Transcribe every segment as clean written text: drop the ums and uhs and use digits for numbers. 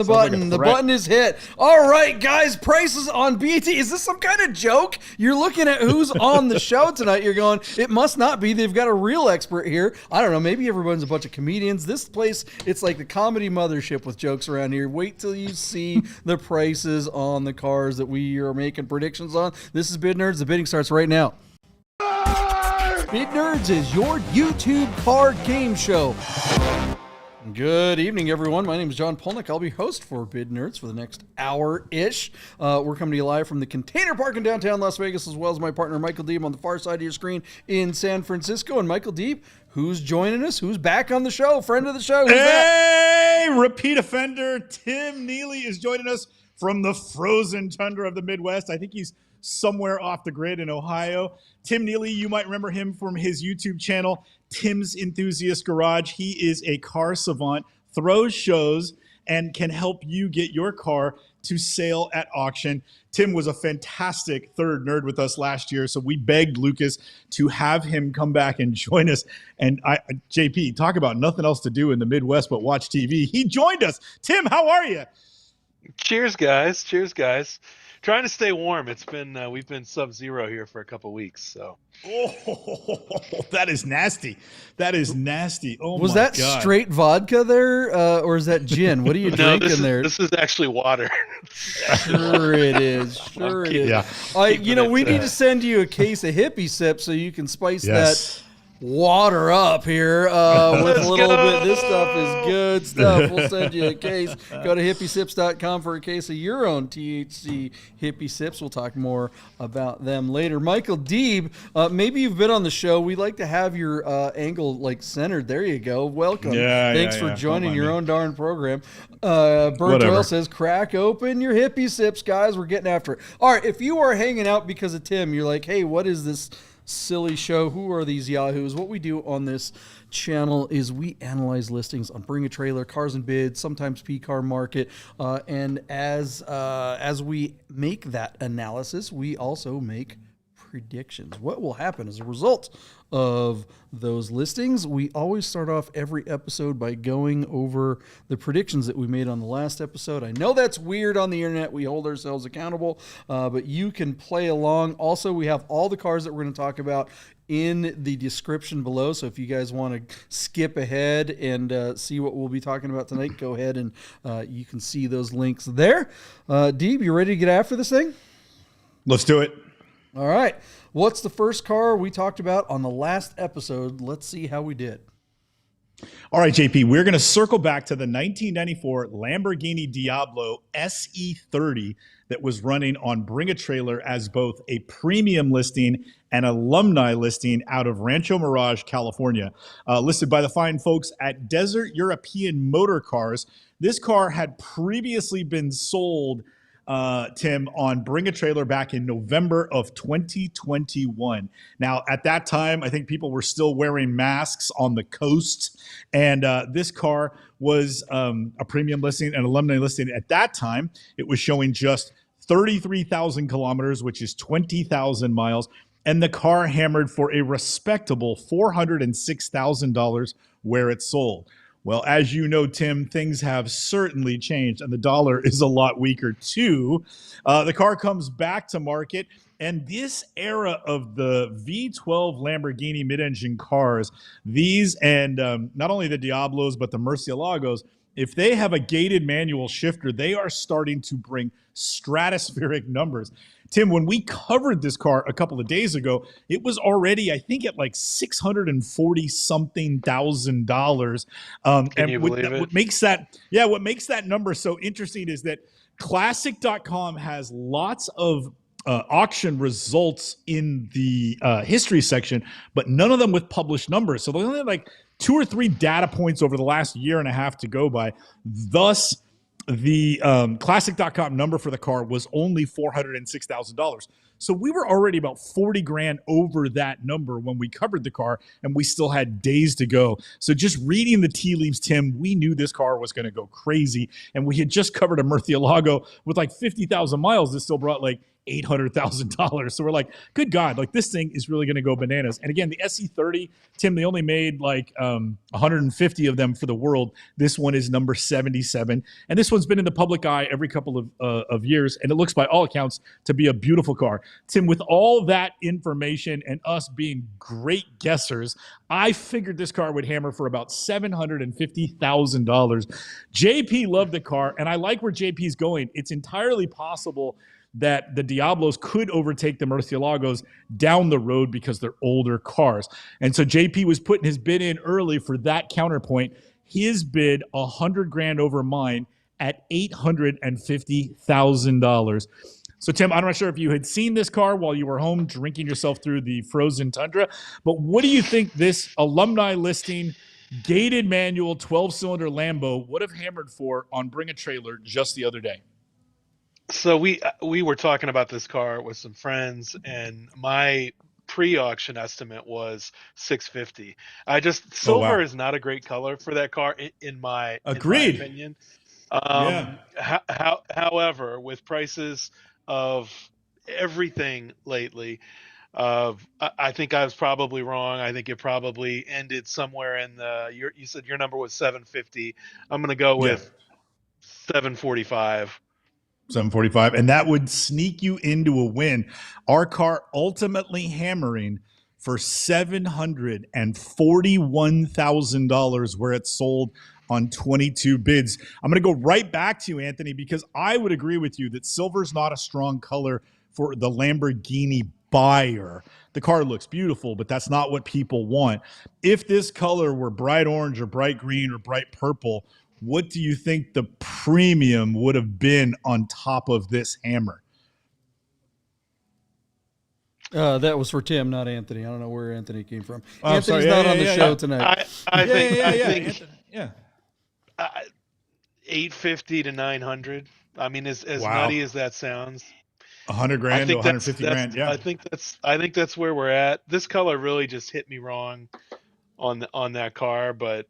The button is hit. All right, guys, prices on BT. Is this some kind of joke? You're looking at who's on the show tonight. You're going, it must not be. They've got a real expert here. I don't know. Maybe everyone's a bunch of comedians. This place, it's like the comedy mothership with jokes around here. Wait till you see the prices on the cars that we are making predictions on. This is Bid Nerds. The bidding starts right now. Bid Nerds is your YouTube car game show. Good evening, everyone. My name is John Polnick. I'll be host for Bid Nerds for the next hour-ish. We're coming to you live from the Container Park in downtown Las Vegas, as well as my partner Michael Deeb on the far side of your screen in San Francisco. And Michael Deeb, who's joining us? Who's back on the show? Friend of the show. Who's that? Repeat offender Tim Neely is joining us from the frozen tundra of the Midwest. I think he's somewhere off the grid in Ohio. Tim Neely, you might remember him from his YouTube channel, Tim's Enthusiast Garage. He is a car savant, throws shows, and can help you get your car to sale at auction. Tim was a fantastic third nerd with us last year, so we begged Lucas to have him come back and join us. And JP, talk about nothing else to do in the Midwest but watch TV. He joined us. Tim, how are you? Cheers, guys. Cheers, guys. Trying to stay warm. It's been we've been sub-zero here for a couple weeks. So. Oh, that is nasty. That is nasty. Oh, was that God. Straight vodka there, or is that gin? What are you drinking there? This is actually water. Sure it is. Sure it is. Yeah. We need to send you a case of Hippie Sips so you can spice that water up here with a little bit. This stuff is good stuff. We'll send you a case. Go to hippiesips.com for a case of your own THC Hippie Sips. We'll talk more about them later. Michael Deeb, maybe you've been on the show. We'd like to have your angle centered. There you go. Welcome. Thanks for joining your own darn program. Burnt Oil says, crack open your Hippie Sips, guys. We're getting after it. All right, if you are hanging out because of Tim, you're like, hey, what is this silly show? Who are these yahoos? What we do on this channel is we analyze listings on Bring a Trailer, Cars and Bids, sometimes P-Car Market, and as we make that analysis, we also make predictions. What will happen as a result of those listings? We always start off every episode by going over the predictions that we made on the last episode. I know that's weird on the internet. We hold ourselves accountable, but you can play along. Also, we have all the cars that we're going to talk about in the description below. So if you guys want to skip ahead and see what we'll be talking about tonight, go ahead and you can see those links there. Deeb, you ready to get after this thing? Let's do it. All right. What's the first car we talked about on the last episode? Let's see how we did. All right, JP, we're going to circle back to the 1994 Lamborghini Diablo SE30 that was running on Bring a Trailer as both a premium listing and alumni listing out of Rancho Mirage, California. Listed by the fine folks at Desert European Motor Cars. This car had previously been sold, Tim, on Bring a Trailer back in November of 2021. Now, at that time, I think people were still wearing masks on the coast, and this car was a premium listing and alumni listing. At that time, it was showing just 33,000 kilometers, which is 20,000 miles, and the car hammered for a respectable $406,000 where it sold. Well, as you know, Tim, things have certainly changed, and the dollar is a lot weaker, too. The car comes back to market, and this era of the V12 Lamborghini mid-engine cars, these and not only the Diablos, but the Murciélagos, if they have a gated manual shifter, they are starting to bring stratospheric numbers. Tim, when we covered this car a couple of days ago, it was already, I think, at like $640-something thousand. Can you believe it? What makes that number so interesting is that Classic.com has lots of auction results in the history section, but none of them with published numbers. So they only have like 2 or 3 data points over the last year and a half to go by. Thus, the Classic.com number for the car was only $406,000. So we were already about 40 grand over that number when we covered the car, and we still had days to go. So just reading the tea leaves, Tim, we knew this car was going to go crazy. And we had just covered a Murciélago with like 50,000 miles that still brought like $800,000. So we're like, good God, like this thing is really going to go bananas. And again, the SE30, Tim, they only made like 150 of them for the world. This one is number 77. And this one's been in the public eye every couple of years. And it looks by all accounts to be a beautiful car. Tim, with all that information and us being great guessers, I figured this car would hammer for about $750,000. JP loved the car, and I like where JP's going. It's entirely possible that the Diablos could overtake the Murciélagos down the road because they're older cars. And so JP was putting his bid in early for that counterpoint. His bid $100,000 over mine at $850,000. So, Tim, I'm not sure if you had seen this car while you were home drinking yourself through the frozen tundra, but what do you think this alumni listing, gated manual, 12-cylinder Lambo would have hammered for on Bring a Trailer just the other day? So we were talking about this car with some friends, and my pre-auction estimate was $650. Silver is not a great color for that car in my opinion. However, with prices of everything lately, I think I was probably wrong. I think it probably ended somewhere in you said your number was 750. I'm going to go with 745. 745, and that would sneak you into a win. Our car ultimately hammering for $741,000 where it sold on 22 bids. I'm going to go right back to you, Anthony, because I would agree with you that silver's not a strong color for the Lamborghini buyer. The car looks beautiful, but that's not what people want. If this color were bright orange or bright green or bright purple, what do you think the premium would have been on top of this hammer? That was for Tim, not Anthony. I don't know where Anthony came from. Anthony's not on the show tonight. I think 850 to 900. I mean, as nutty as that sounds, $100,000 to $150,000. Yeah, I think that's where we're at. This color really just hit me wrong on that car, but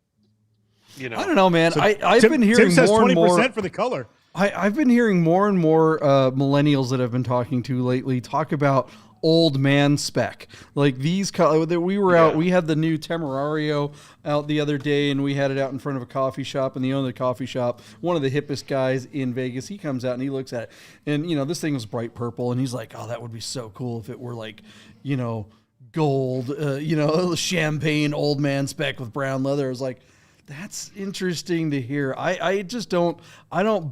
you know, I don't know, man. So I've been hearing Tim says more 20% and more for the color. I've been hearing more and more millennials that I've been talking to lately talk about old man spec. Like these colors that we were out, we had the new Temerario out the other day, and we had it out in front of a coffee shop, and the owner of the coffee shop, one of the hippest guys in Vegas, he comes out and he looks at it, and you know, this thing was bright purple, and he's like, oh, that would be so cool if it were like, you know, gold, you know, champagne old man spec with brown leather. I was like, that's interesting to hear. I don't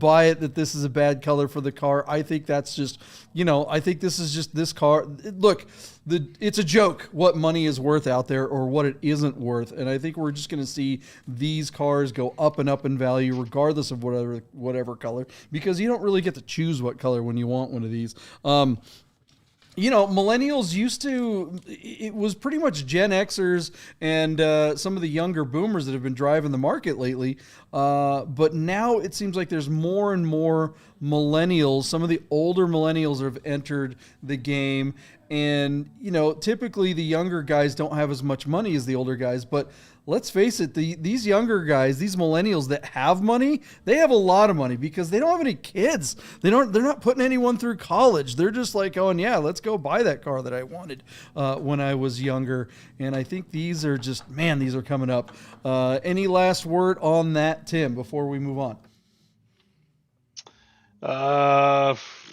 buy it that this is a bad color for the car. I think that's just, you know, I think this is just this car. Look, it's a joke what money is worth out there or what it isn't worth. And I think we're just going to see these cars go up and up in value regardless of whatever color, because you don't really get to choose what color when you want one of these. You know, millennials it was pretty much Gen Xers and some of the younger boomers that have been driving the market lately. But now it seems like there's more and more millennials. Some of the older millennials have entered the game. And, you know, typically the younger guys don't have as much money as the older guys. But let's face it, these younger guys, these millennials that have money, they have a lot of money because they don't have any kids. They're not putting anyone through college. They're just like, oh, and yeah, let's go buy that car that I wanted when I was younger. And I think these are just, man, these are coming up. Any last word on that, Tim, before we move on?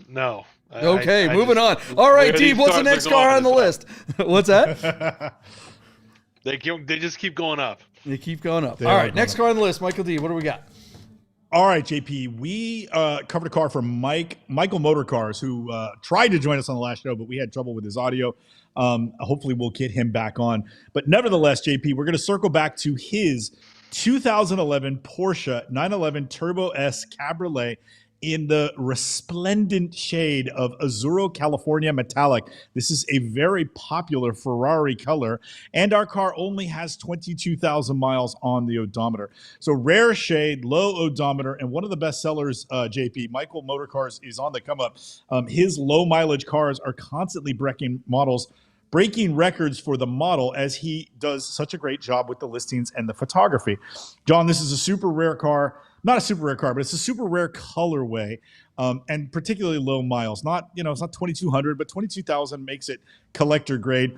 No. Okay, moving on. All right, Deeb, what's the next car on the list? What's that? They just keep going up. They keep going up. All right, next car on the list, Michael D. What do we got? All right, JP, we covered a car from Michael Motor Cars, who tried to join us on the last show, but we had trouble with his audio. Hopefully we'll get him back on. But nevertheless, JP, we're going to circle back to his 2011 Porsche 911 Turbo S Cabriolet in the resplendent shade of Azzurro California Metallic. This is a very popular Ferrari color, and our car only has 22,000 miles on the odometer. So rare shade, low odometer, and one of the best sellers, JP, Michael Motor Cars, is on the come up. His low mileage cars are constantly breaking records for the model, as he does such a great job with the listings and the photography. John, this is a super rare car. not a super rare car, but it's a super rare colorway, and particularly low miles. Not, it's not 2,200, but 22,000 makes it collector grade.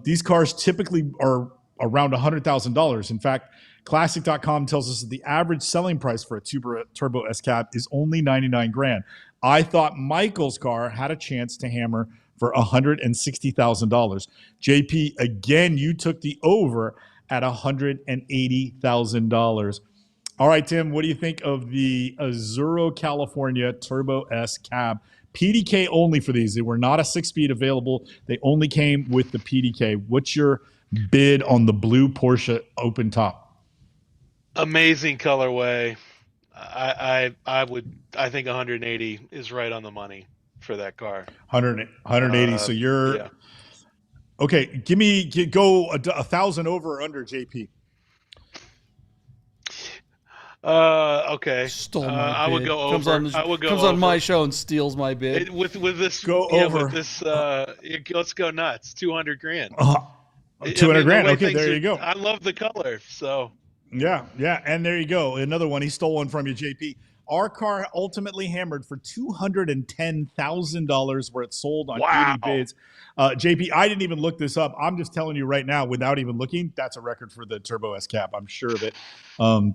These cars typically are around $100,000. In fact, Classic.com tells us that the average selling price for a turbo S cab is only 99 grand. I thought Michael's car had a chance to hammer for $160,000. JP, again, you took the over at $180,000. All right, Tim, what do you think of the Azzurro California Turbo S cab? PDK only for these. They were not a 6-speed available. They only came with the PDK. What's your bid on the blue Porsche open top? Amazing colorway. I think 180 is right on the money for that car. 180. So you're okay. Go 1,000 over or under, JP. Okay. Stole my bid. I would go over. Comes on my show and steals my bid. With this, go over. With this, let's go nuts. 200 grand. 200 grand. Okay, there you go. I love the color. So. Yeah, and there you go. Another one. He stole one from you, JP. Our car ultimately hammered for $210,000 where it sold on 80 bids. JP, I didn't even look this up. I'm just telling you right now, without even looking, that's a record for the Turbo S cab. I'm sure of it.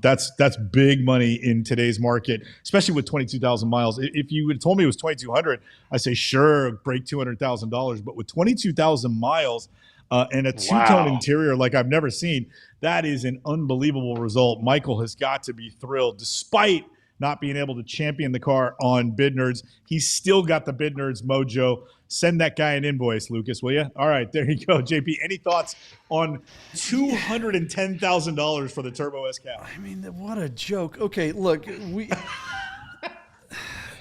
That's big money in today's market, especially with 22,000 miles. If you had told me it was 2,200, I say sure, break $200,000. But with 22,000 miles and a two-tone interior like I've never seen, that is an unbelievable result. Michael has got to be thrilled, despite not being able to champion the car on Bid Nerds. He's still got the Bid Nerds mojo. Send that guy an invoice, Lucas, will you? All right, there you go. JP, any thoughts on $210,000 for the Turbo S cab? I mean, what a joke. Okay, look, you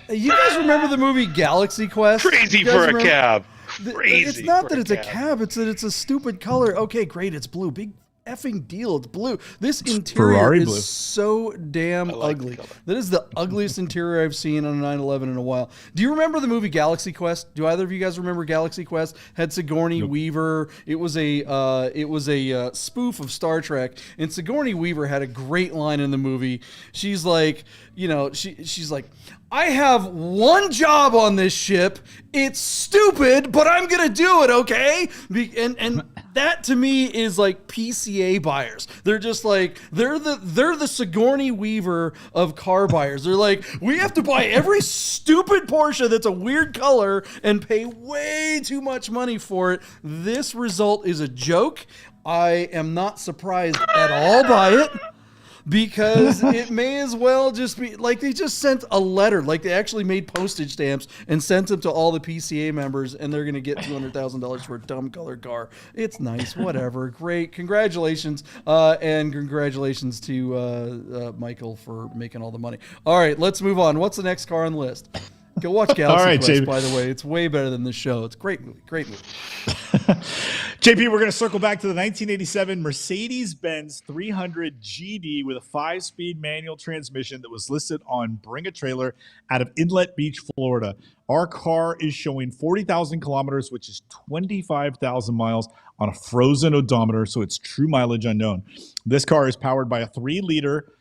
guys remember the movie Galaxy Quest? Crazy for a cab. Crazy. It's not that it's a cab. It's that it's a stupid color. Okay, great. It's blue. Big effing deal. It's blue. This interior Ferrari is blue. So damn ugly. That is the ugliest interior I've seen on a 911 in a while. Do you remember the movie Galaxy Quest? Do either of you guys remember Galaxy Quest? Had Sigourney Weaver. It was a spoof of Star Trek, and Sigourney Weaver had a great line in the movie. She's like, she's like, I have one job on this ship. It's stupid, but I'm going to do it, okay? And that to me is like PCA buyers. They're just like, they're the Sigourney Weaver of car buyers. They're like, we have to buy every stupid Porsche that's a weird color and pay way too much money for it. This result is a joke. I am not surprised at all by it. Because it may as well just be like they just sent a letter, like they actually made postage stamps and sent them to all the PCA members, and they're going to get $200,000 for a dumb colored car. It's nice, whatever, great, congratulations, and congratulations to Michael for making all the money. All right, let's move on. What's the next car on the list? Go watch Galaxy Quest, by the way. It's way better than this show. It's a great movie. Great movie. JP, we're going to circle back to the 1987 Mercedes-Benz 300 GD with a 5-speed manual transmission that was listed on Bring a Trailer out of Inlet Beach, Florida. Our car is showing 40,000 kilometers, which is 25,000 miles on a frozen odometer, so it's true mileage unknown. This car is powered by a 3-liter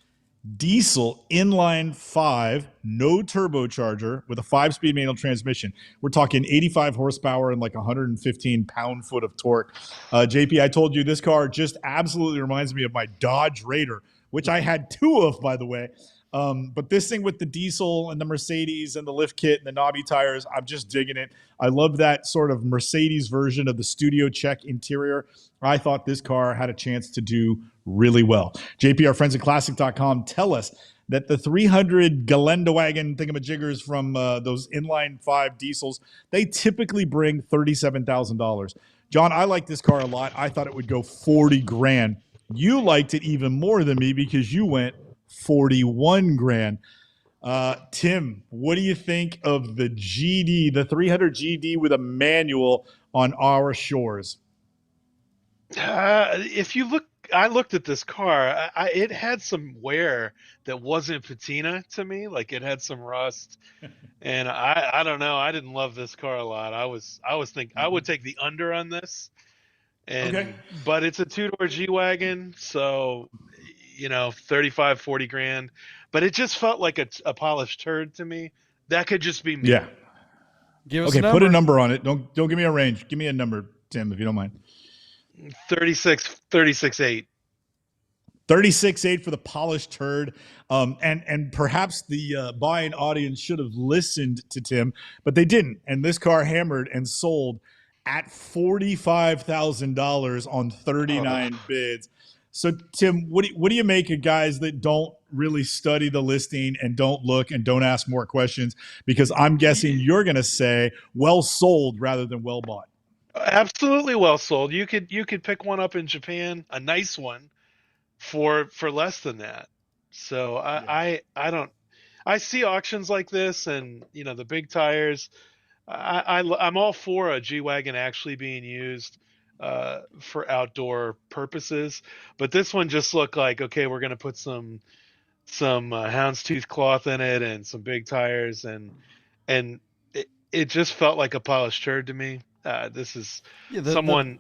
diesel inline 5, no turbocharger with a 5-speed manual transmission. We're talking 85 horsepower and like 115 pound-foot of torque. JP, I told you this car just absolutely reminds me of my Dodge Raider, which I had 2 of, by the way. But this thing with the diesel and the Mercedes and the lift kit and the knobby tires, I'm just digging it. I love that sort of Mercedes version of the Studio Check interior. I thought this car had a chance to do really well. JP, our friends at Classic.com tell us that the 300 Geländewagen thingamajiggers from those inline 5 diesels, they typically bring $37,000. John, I like this car a lot. I thought it would go 40 grand. You liked it even more than me because you went 41 grand. Tim, what do you think of the GD, the 300 GD with a manual on our shores? If you look, I looked at this car. It had some wear that wasn't patina to me. Like it had some rust, and I don't know. I didn't love this car a lot. I was thinking I would take the under on this, but it's a 2-door G-Wagon, so 35, 40 grand, but it just felt like a polished turd to me. That could just be me. Yeah. Give us Okay, a number. put a number on it. Don't give me a range. Give me a number, Tim, if you don't mind. 36.8. 36.8 for the polished turd. And perhaps the buying audience should have listened to Tim, but they didn't. And this car hammered and sold at $45,000 on 39 bids. So, Tim, what do you make of guys that don't really study the listing and don't look and don't ask more questions? Because I'm guessing you're going to say well sold rather than well bought. Absolutely well sold. You could pick one up in Japan, a nice one, for less than that. So I don't. I see auctions like this, and the big tires. I'm all for a G-Wagon actually being used for outdoor purposes, but this one just looked like, okay, we're going to put some houndstooth cloth in it and some big tires, and it just felt like a polished turd to me. This is someone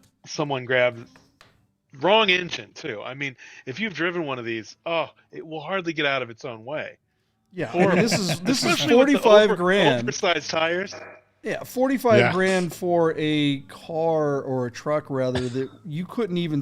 grabbed wrong engine too. I mean, if you've driven one of these, it will hardly get out of its own way. Yeah, I mean, this is 45 grand. Oversized tires. Yeah, 45 grand for a car or a truck rather that you couldn't even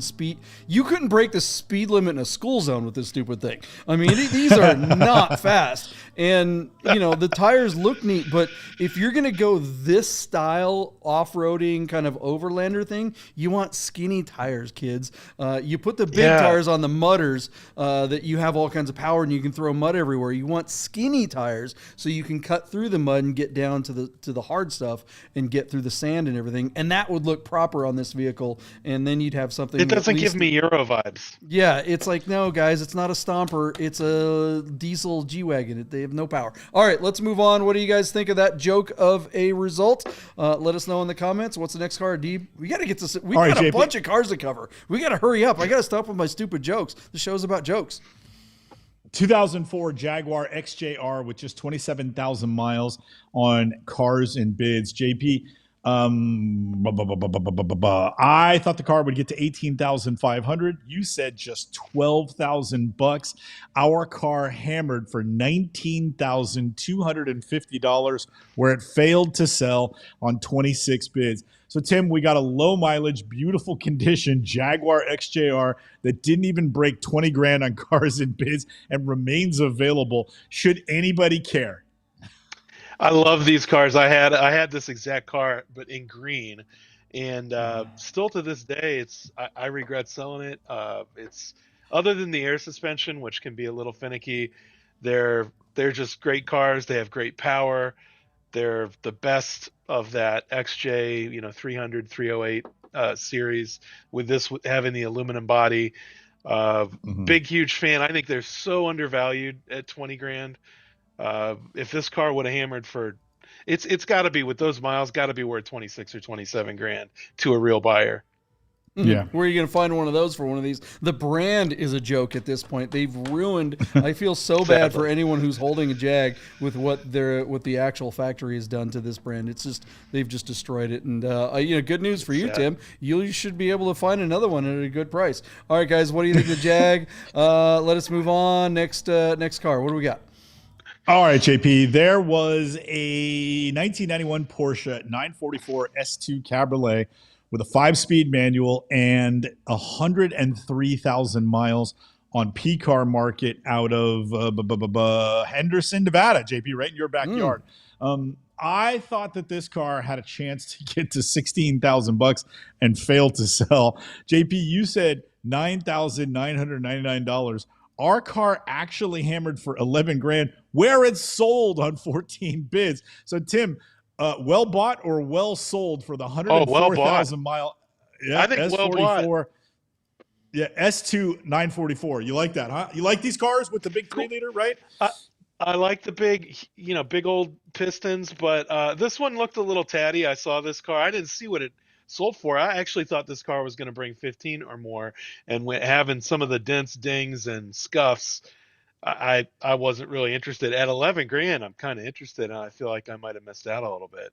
you couldn't break the speed limit in a school zone with this stupid thing. I mean, these are not fast. And, the tires look neat, but if you're going to go this style off-roading kind of overlander thing, you want skinny tires, kids. You put the big tires on the mudders that you have all kinds of power and you can throw mud everywhere. You want skinny tires so you can cut through the mud and get down to the hard stuff and get through the sand and everything, and that would look proper on this vehicle, and then you'd have something. It doesn't give me Euro vibes. Yeah, it's like, no guys, it's not a stomper, it's a diesel G-Wagon. They have no power. All right, let's move on. What do you guys think of that joke of a result? Let us know in the comments. What's the next car, Deeb? We got to get this. We got a bunch of cars to cover. We got to hurry up. I got to stop with my stupid jokes. The show's about jokes. 2004 Jaguar XJR with just 27,000 miles on cars and bids. JP, I thought the car would get to 18,500. You said just 12,000 bucks. Our car hammered for $19,250, where it failed to sell on 26 bids. So, Tim, we got a low mileage, beautiful condition Jaguar XJR that didn't even break 20 grand on cars and bids and remains available. Should anybody care? I love these cars. I had this exact car, but in green, and still to this day, I regret selling it. It's other than the air suspension, which can be a little finicky. They're just great cars. They have great power. They're the best of that XJ, 300, 308 series, with this having the aluminum body. Big, huge fan. I think they're so undervalued at 20 grand. If this car would have hammered for, it's got to be, with those miles, got to be worth 26 or 27 grand to a real buyer. Yeah. Where are you going to find one of those for one of these? The brand is a joke at this point. They've ruined. I feel so bad for anyone who's holding a Jag with what the actual factory has done to this brand. It's just, they've just destroyed it. And good news for you, Tim. You should be able to find another one at a good price. All right, guys, what do you think of the Jag? Let us move on. Next car. What do we got? All right, JP. There was a 1991 Porsche 944 S2 Cabriolet with a 5-speed manual and 103,000 miles on P-Car Market out of Henderson, Nevada, JP, right in your backyard. I thought that this car had a chance to get to 16,000 bucks and failed to sell. JP, you said $9,999. Our car actually hammered for 11 grand, where it sold on 14 bids. So, Tim, well bought or well sold for the 104,000 mile? Yeah, I think S44. well bought. Yeah, S2 944. You like that, huh? You like these cars with the big 3-liter, right? I like the big old pistons, but this one looked a little tatty. I saw this car. I didn't see what it sold for. I actually thought this car was going to bring 15 or more, and having some of the dents, dings, and scuffs, I wasn't really interested. At 11 grand, I'm kind of interested, and I feel like I might have missed out a little bit.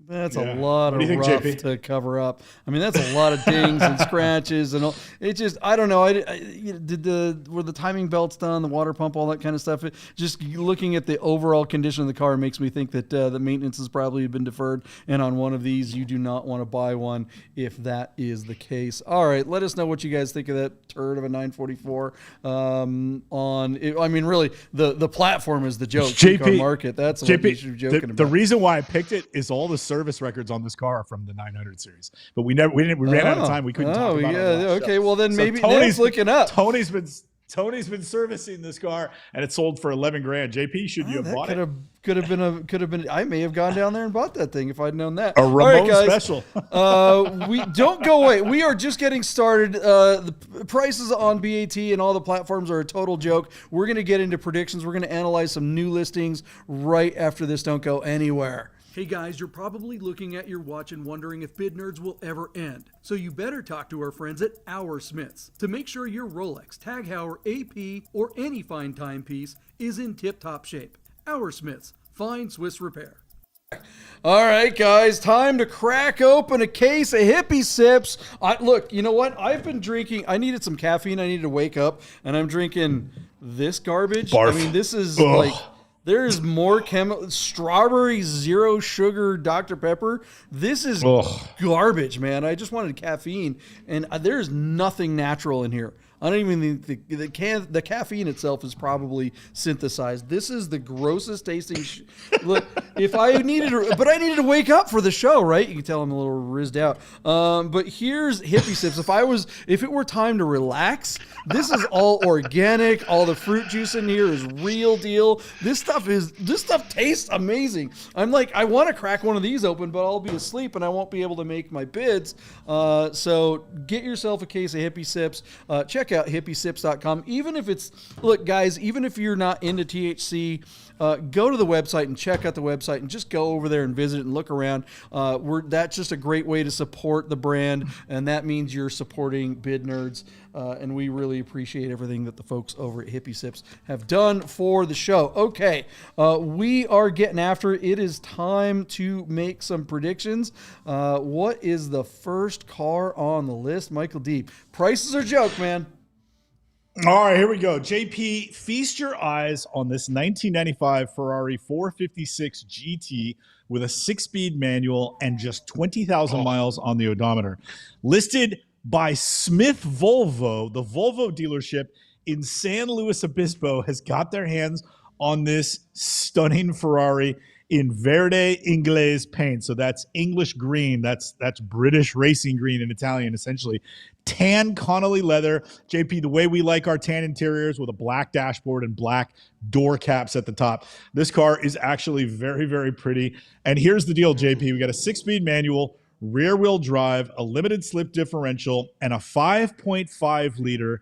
That's a lot of think, rough JP? to cover up. I mean, that's a lot of dings and scratches and all. It just, I don't know. Were the timing belts done, the water pump, all that kind of stuff? Just looking at the overall condition of the car makes me think that the maintenance has probably been deferred. And on one of these, you do not want to buy one if that is the case. All right, let us know what you guys think of that turd of a 944. I mean, really, the platform is the joke. JP, market. That's JP, what you should be joking about. The reason why I picked it is all the service records on this car from the 900 series, but we ran out of time. We couldn't talk about it. Okay, well then maybe Tony's looking up. Tony's been servicing this car, and it sold for $11,000. JP, should you have bought it? Could have been. I may have gone down there and bought that thing if I'd known that. A Ramon special. We don't go away. We are just getting started. The prices on BAT and all the platforms are a total joke. We're going to get into predictions. We're going to analyze some new listings right after this. Don't go anywhere. Hey guys, you're probably looking at your watch and wondering if Bid Nerds will ever end. So you better talk to our friends at Our Smiths to make sure your Rolex, Tag Heuer, AP, or any fine timepiece is in tip-top shape. Our Smiths, fine Swiss repair. All right, guys, time to crack open a case of Hippie Sips. Look, you know what? I've been drinking. I needed some caffeine. I needed to wake up, and I'm drinking this garbage. Barf. I mean, this is like... There's more strawberry, zero sugar Dr. Pepper. This is garbage, man. I just wanted caffeine, and there's nothing natural in here. I don't even think the caffeine itself is probably synthesized. This is the grossest tasting. Look, if I needed, but I needed to wake up for the show, right? You can tell I'm a little rizzed out. But here's Hippie Sips. If it were time to relax, this is all organic. All the fruit juice in here is real deal. This stuff tastes amazing. I'm like, I want to crack one of these open, but I'll be asleep and I won't be able to make my bids. So get yourself a case of Hippie Sips. Check out hippiesips.com. Even if you're not into THC, go to the website and check out the website and just go over there and visit and look around. That's just a great way to support the brand, and that means you're supporting Bid Nerds, and we really appreciate everything that the folks over at Hippie Sips have done for the show. Okay, we are getting after it. It is time to make some predictions. What is the first car on the list? Michael Deeb. Prices are a joke, man. All right, here we go. JP, feast your eyes on this 1995 Ferrari 456 GT with a 6-speed manual and just 20,000 miles on the odometer. Listed by Smith Volvo, the Volvo dealership in San Luis Obispo has got their hands on this stunning Ferrari in Verde Inglese paint. So that's English green. That's British racing green in Italian, essentially. Tan Connolly leather. JP, the way we like our tan interiors, with a black dashboard and black door caps at the top. This car is actually very, very pretty. And here's the deal, JP. We got a 6-speed manual, rear-wheel drive, a limited slip differential, and a 5.5 liter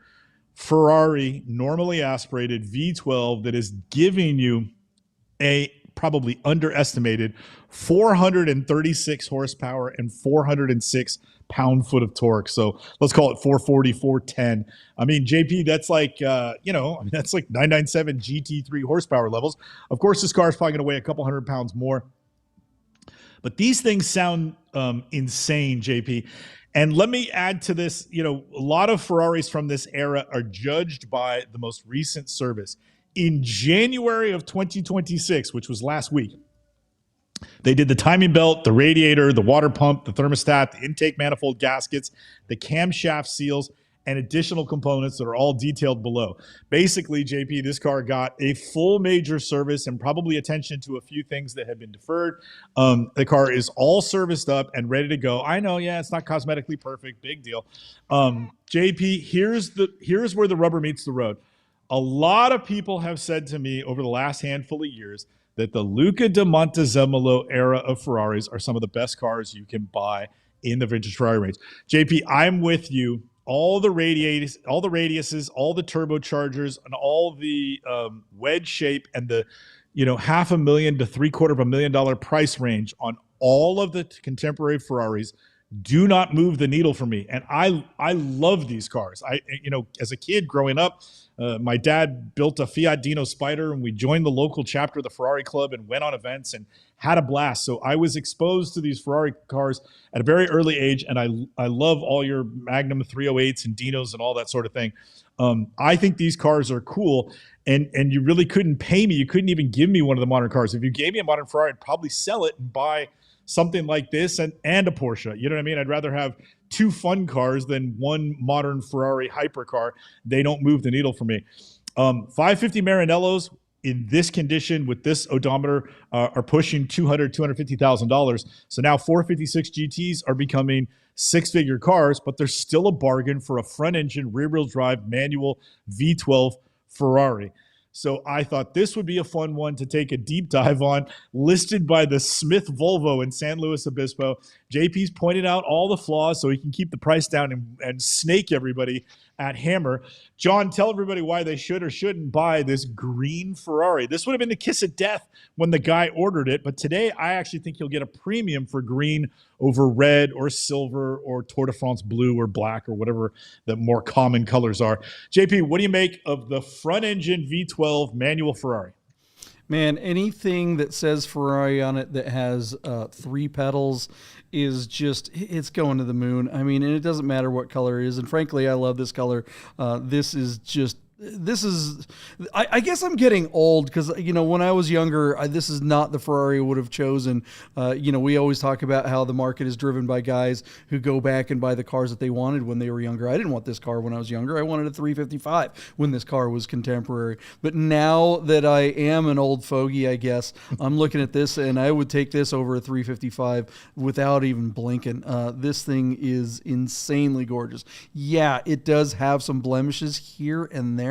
Ferrari normally aspirated V12 that is giving you a probably underestimated 436 horsepower and 406 pound-foot of torque. So let's call it 440, 410. I mean, JP, that's like, that's like 997 GT3 horsepower levels. Of course, this car is probably going to weigh a couple hundred pounds more. But these things sound insane, JP. And let me add to this, a lot of Ferraris from this era are judged by the most recent service. In January of 2026, which was last week, they did the timing belt, the radiator, the water pump, the thermostat, the intake manifold gaskets, the camshaft seals, and additional components that are all detailed below. Basically, JP, this car got a full major service and probably attention to a few things that had been deferred. The car is all serviced up and ready to go. I know, it's not cosmetically perfect, big deal. JP, here's where the rubber meets the road. A lot of people have said to me over the last handful of years that the Luca de Montezemolo era of Ferraris are some of the best cars you can buy in the vintage Ferrari range. JP, I'm with you. All the radiuses, all the turbochargers, and all the wedge shape, and the $500,000 to $750,000 price range on all of the contemporary Ferraris do not move the needle for me. And I love these cars. As a kid growing up, my dad built a Fiat Dino Spider, and we joined the local chapter of the Ferrari Club and went on events and had a blast. So I was exposed to these Ferrari cars at a very early age, and I love all your Magnum 308s and Dinos and all that sort of thing. I think these cars are cool, and you really couldn't pay me. You couldn't even give me one of the modern cars. If you gave me a modern Ferrari, I'd probably sell it and buy something like this and a Porsche. You know what I mean? I'd rather have two fun cars than one modern Ferrari hypercar. They don't move the needle for me. 550 Maranellos in this condition with this odometer are pushing $250,000. So now 456 GTs are becoming six-figure cars, but they're still a bargain for a front-engine, rear-wheel drive, manual V12 Ferrari. So I thought this would be a fun one to take a deep dive on, listed by the Smith Volvo in San Luis Obispo. JP's pointed out all the flaws so he can keep the price down and snake everybody at Hammer. John, tell everybody why they should or shouldn't buy this green Ferrari. This would have been the kiss of death when the guy ordered it, but today I actually think you'll get a premium for green over red or silver or Tour de France blue or black or whatever the more common colors are. JP, what do you make of the front engine V12 manual Ferrari? Man, anything that says Ferrari on it that has three pedals is just, it's going to the moon. I mean, and it doesn't matter what color it is. And frankly, I love this color. I guess I'm getting old because, when I was younger, this is not the Ferrari I would have chosen. We always talk about how the market is driven by guys who go back and buy the cars that they wanted when they were younger. I didn't want this car when I was younger. I wanted a 355 when this car was contemporary. But now that I am an old fogey, I guess, I'm looking at this and I would take this over a 355 without even blinking. This thing is insanely gorgeous. Yeah, it does have some blemishes here and there,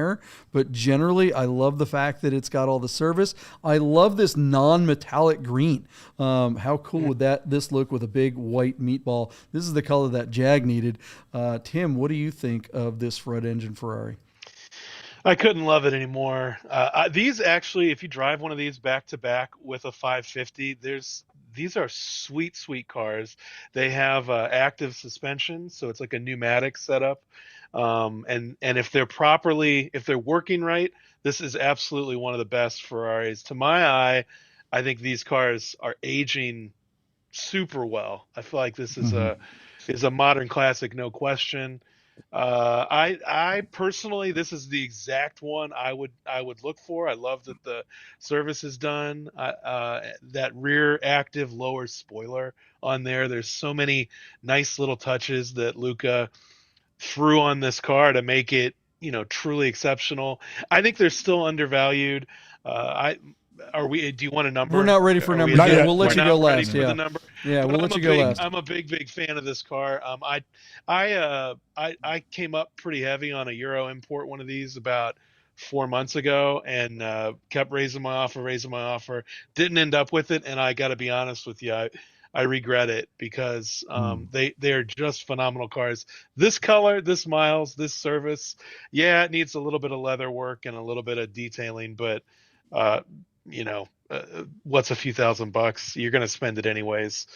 but generally I love the fact that it's got all the service. I love this non-metallic green. How cool would this look with a big white meatball? This is the color that Jag needed. Tim, what do you think of this front engine Ferrari? I couldn't love it anymore. These actually, if you drive one of these back to back with a 550, these are sweet, sweet cars. They have active suspension, so it's like a pneumatic setup. And if they're working right, this is absolutely one of the best Ferraris. To my eye, I think these cars are aging super well. I feel like this is a modern classic, no question. I personally, this is the exact one I would look for. I love that the service is done. That rear active lower spoiler on there. There's so many nice little touches that Luca threw on this car to make it, truly exceptional. I think they're still undervalued. Do you want a number? We're not ready for numbers yet. We'll let you go last. Yeah. We'll let you go last. I'm a big fan of this car. I came up pretty heavy on a Euro import one of these about 4 months ago and kept raising my offer. Didn't end up with it, and I got to be honest with you, I regret it because they're just phenomenal cars. This color, this miles, this service, it needs a little bit of leather work and a little bit of detailing, but what's a few $1,000? You're going to spend it anyways.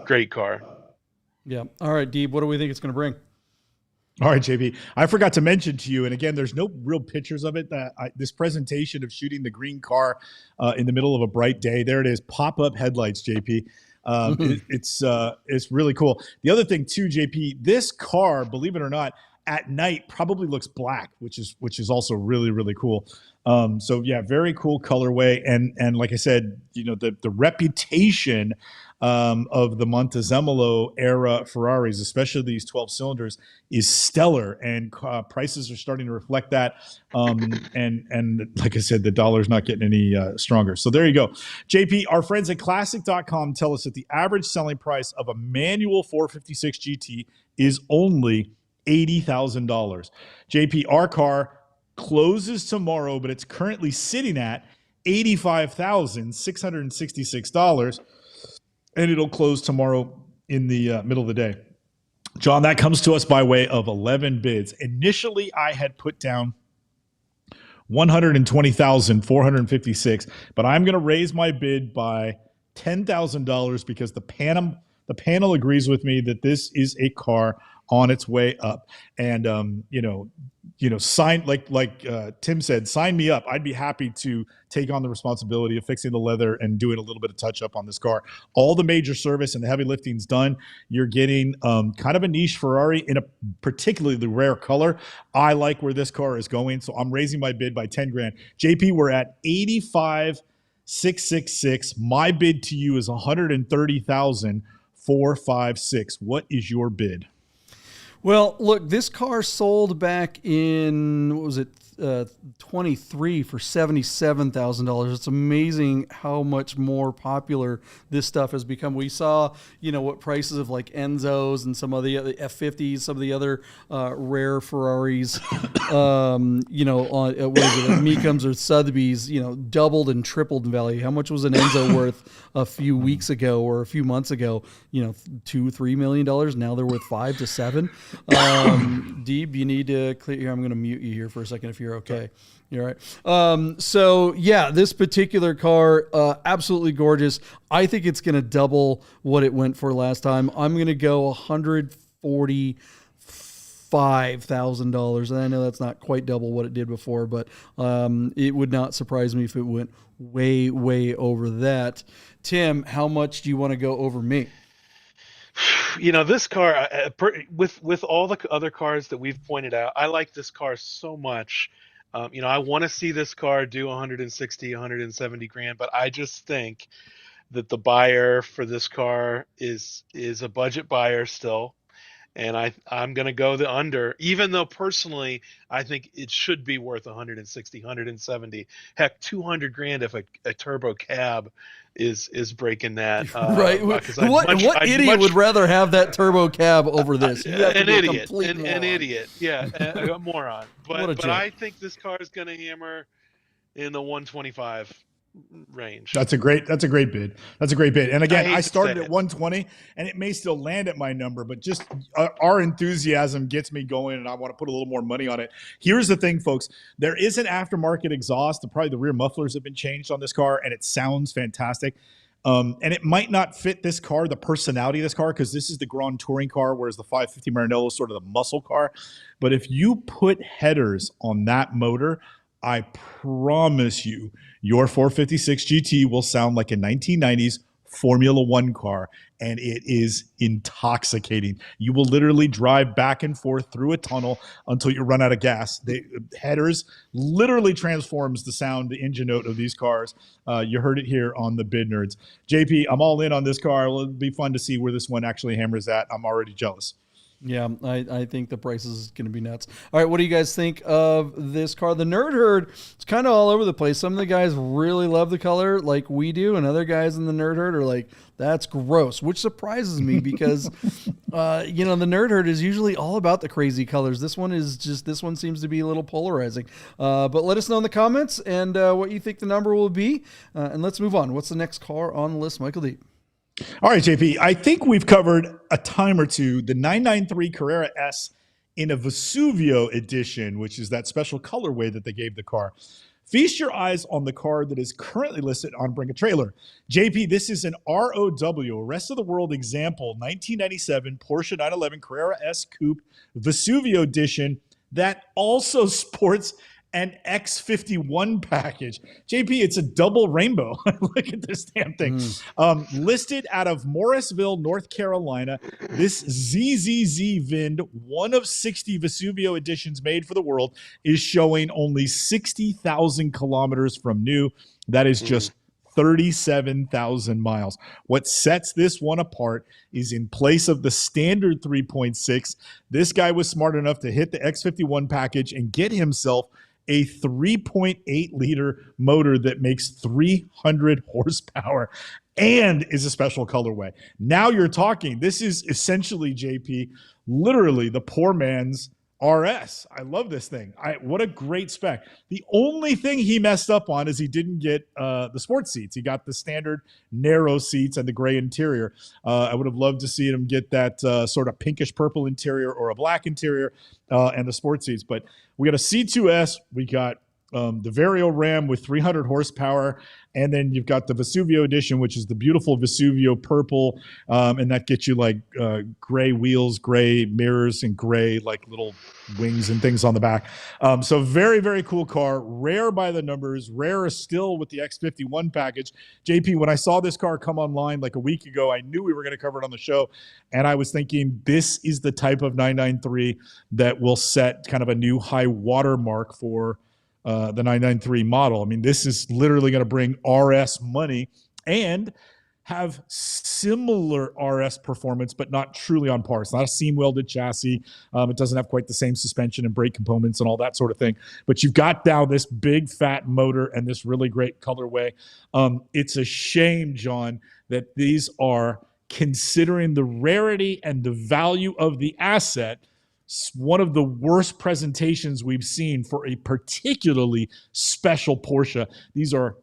Great car. Yeah. All right, Deeb, what do we think it's going to bring? All right, JP. I forgot to mention to you, and again, there's no real pictures of it. This presentation of shooting the green car in the middle of a bright day, there it is, pop-up headlights, JP. It's really cool. The other thing too, JP, this car, believe it or not, at night probably looks black, which is also really, really cool. So yeah, very cool colorway. And like I said, the reputation of the Montezemolo era Ferraris, especially these 12 cylinders, is stellar, and prices are starting to reflect that. And like I said, the dollar's not getting any stronger. So there you go. JP, our friends at classic.com tell us that the average selling price of a manual 456 GT is only $80,000. JP, our car closes tomorrow, but it's currently sitting at $85,666, and it'll close tomorrow in the middle of the day. John, that comes to us by way of 11 bids. Initially, I had put down $120,456, but I'm going to raise my bid by $10,000 because the The panel agrees with me that this is a car on its way up. And sign like Tim said, sign me up. I'd be happy to take on the responsibility of fixing the leather and doing a little bit of touch up on this car. All the major service and the heavy lifting's done. You're getting kind of a niche Ferrari in a particularly rare color. I like where this car is going, so I'm raising my bid by 10 grand. JP, we're at 85,666. My bid to you is 130,456. What is your bid? Well, look, this car sold back in, what was it, 23 for $77,000. It's amazing how much more popular this stuff has become. We saw, what prices of like Enzos and some of the other F50s, some of the other rare Ferraris, on what is it, Mecums or Sotheby's, doubled and tripled in value. How much was an Enzo worth a few weeks ago or a few months ago? $2-3 million. Now they're worth 5 to 7. Deeb, you need to clear here. I'm going to mute you here for a second if you're okay. You're all right. So yeah, this particular car, absolutely gorgeous. I think it's going to double what it went for last time. I'm going to go $145,000. And I know that's not quite double what it did before, but it would not surprise me if it went way, way over that. Tim, how much do you want to go over me? This car, with all the other cars that we've pointed out, I like this car so much. I want to see this car do 160, 170 grand, but I just think that the buyer for this car is a budget buyer still. And I'm going to go the under, even though personally, I think it should be worth 160, 170, heck, 200 grand if a turbo cab is breaking that. Right. What idiot would rather have that turbo cab over this? An idiot. Yeah. A moron. But I think this car is going to hammer in the 125 range. That's a great bid. And again, I started at 120 and it may still land at my number, but just our enthusiasm gets me going and I want to put a little more money on it. Here's the thing, folks. There is an aftermarket exhaust. Probably the rear mufflers have been changed on this car and it sounds fantastic. And it might not fit this car, the personality of this car, because this is the Grand Touring car, whereas the 550 Maranello is sort of the muscle car. But if you put headers on that motor, I promise you, your 456 GT will sound like a 1990s Formula One car, and it is intoxicating. You will literally drive back and forth through a tunnel until you run out of gas. The headers literally transforms the sound, the engine note of these cars. You heard it here on the Bid Nerds. JP, I'm all in on this car. It'll be fun to see where this one actually hammers at. I'm already jealous. Yeah, I think the price is going to be nuts. All right, what do you guys think of this car? The Nerd Herd, it's kind of all over the place. Some of the guys really love the color like we do, and other guys in the Nerd Herd are like, that's gross, which surprises me because, the Nerd Herd is usually all about the crazy colors. This one seems to be a little polarizing. But let us know in the comments and what you think the number will be. And let's move on. What's the next car on the list, Michael D? All right, JP, I think we've covered a time or two the 993 Carrera S in a Vesuvio edition, which is that special colorway that they gave the car. Feast your eyes on the car that is currently listed on Bring a Trailer. JP, this is an ROW, a rest of the world example, 1997 Porsche 911 Carrera S Coupe Vesuvio edition that also sports an X51 package. JP, it's a double rainbow. Look at this damn thing. Listed out of Morrisville, North Carolina, this ZZZ VIN, one of 60 Vesuvio editions made for the world, is showing only 60,000 kilometers from new. That is just 37,000 miles. What sets this one apart is in place of the standard 3.6, this guy was smart enough to hit the X51 package and get himself a 3.8 liter motor that makes 300 horsepower and is a special colorway. Now you're talking. This is essentially, JP, literally the poor man's RS. I love this thing. What a great spec. The only thing he messed up on is he didn't get the sports seats. He got the standard narrow seats and the gray interior. I would have loved to see him get that sort of pinkish purple interior or a black interior and the sports seats. But we got a C2S. We got the Vario Ram with 300 horsepower, and then you've got the Vesuvio edition, which is the beautiful Vesuvio purple, and that gets you like gray wheels, gray mirrors, and gray like little wings and things on the back. So very, very cool car. Rare by the numbers. Rarer still with the X51 package. JP, when I saw this car come online like a week ago, I knew we were going to cover it on the show, and I was thinking this is the type of 993 that will set kind of a new high watermark for the 993 model. I mean, this is literally going to bring RS money and have similar RS performance, but not truly on par. It's not a seam welded chassis. It doesn't have quite the same suspension and brake components and all that sort of thing. But you've got now this big fat motor and this really great colorway. It's a shame, John, that these are, considering the rarity and the value of the asset, one of the worst presentations we've seen for a particularly special Porsche. These are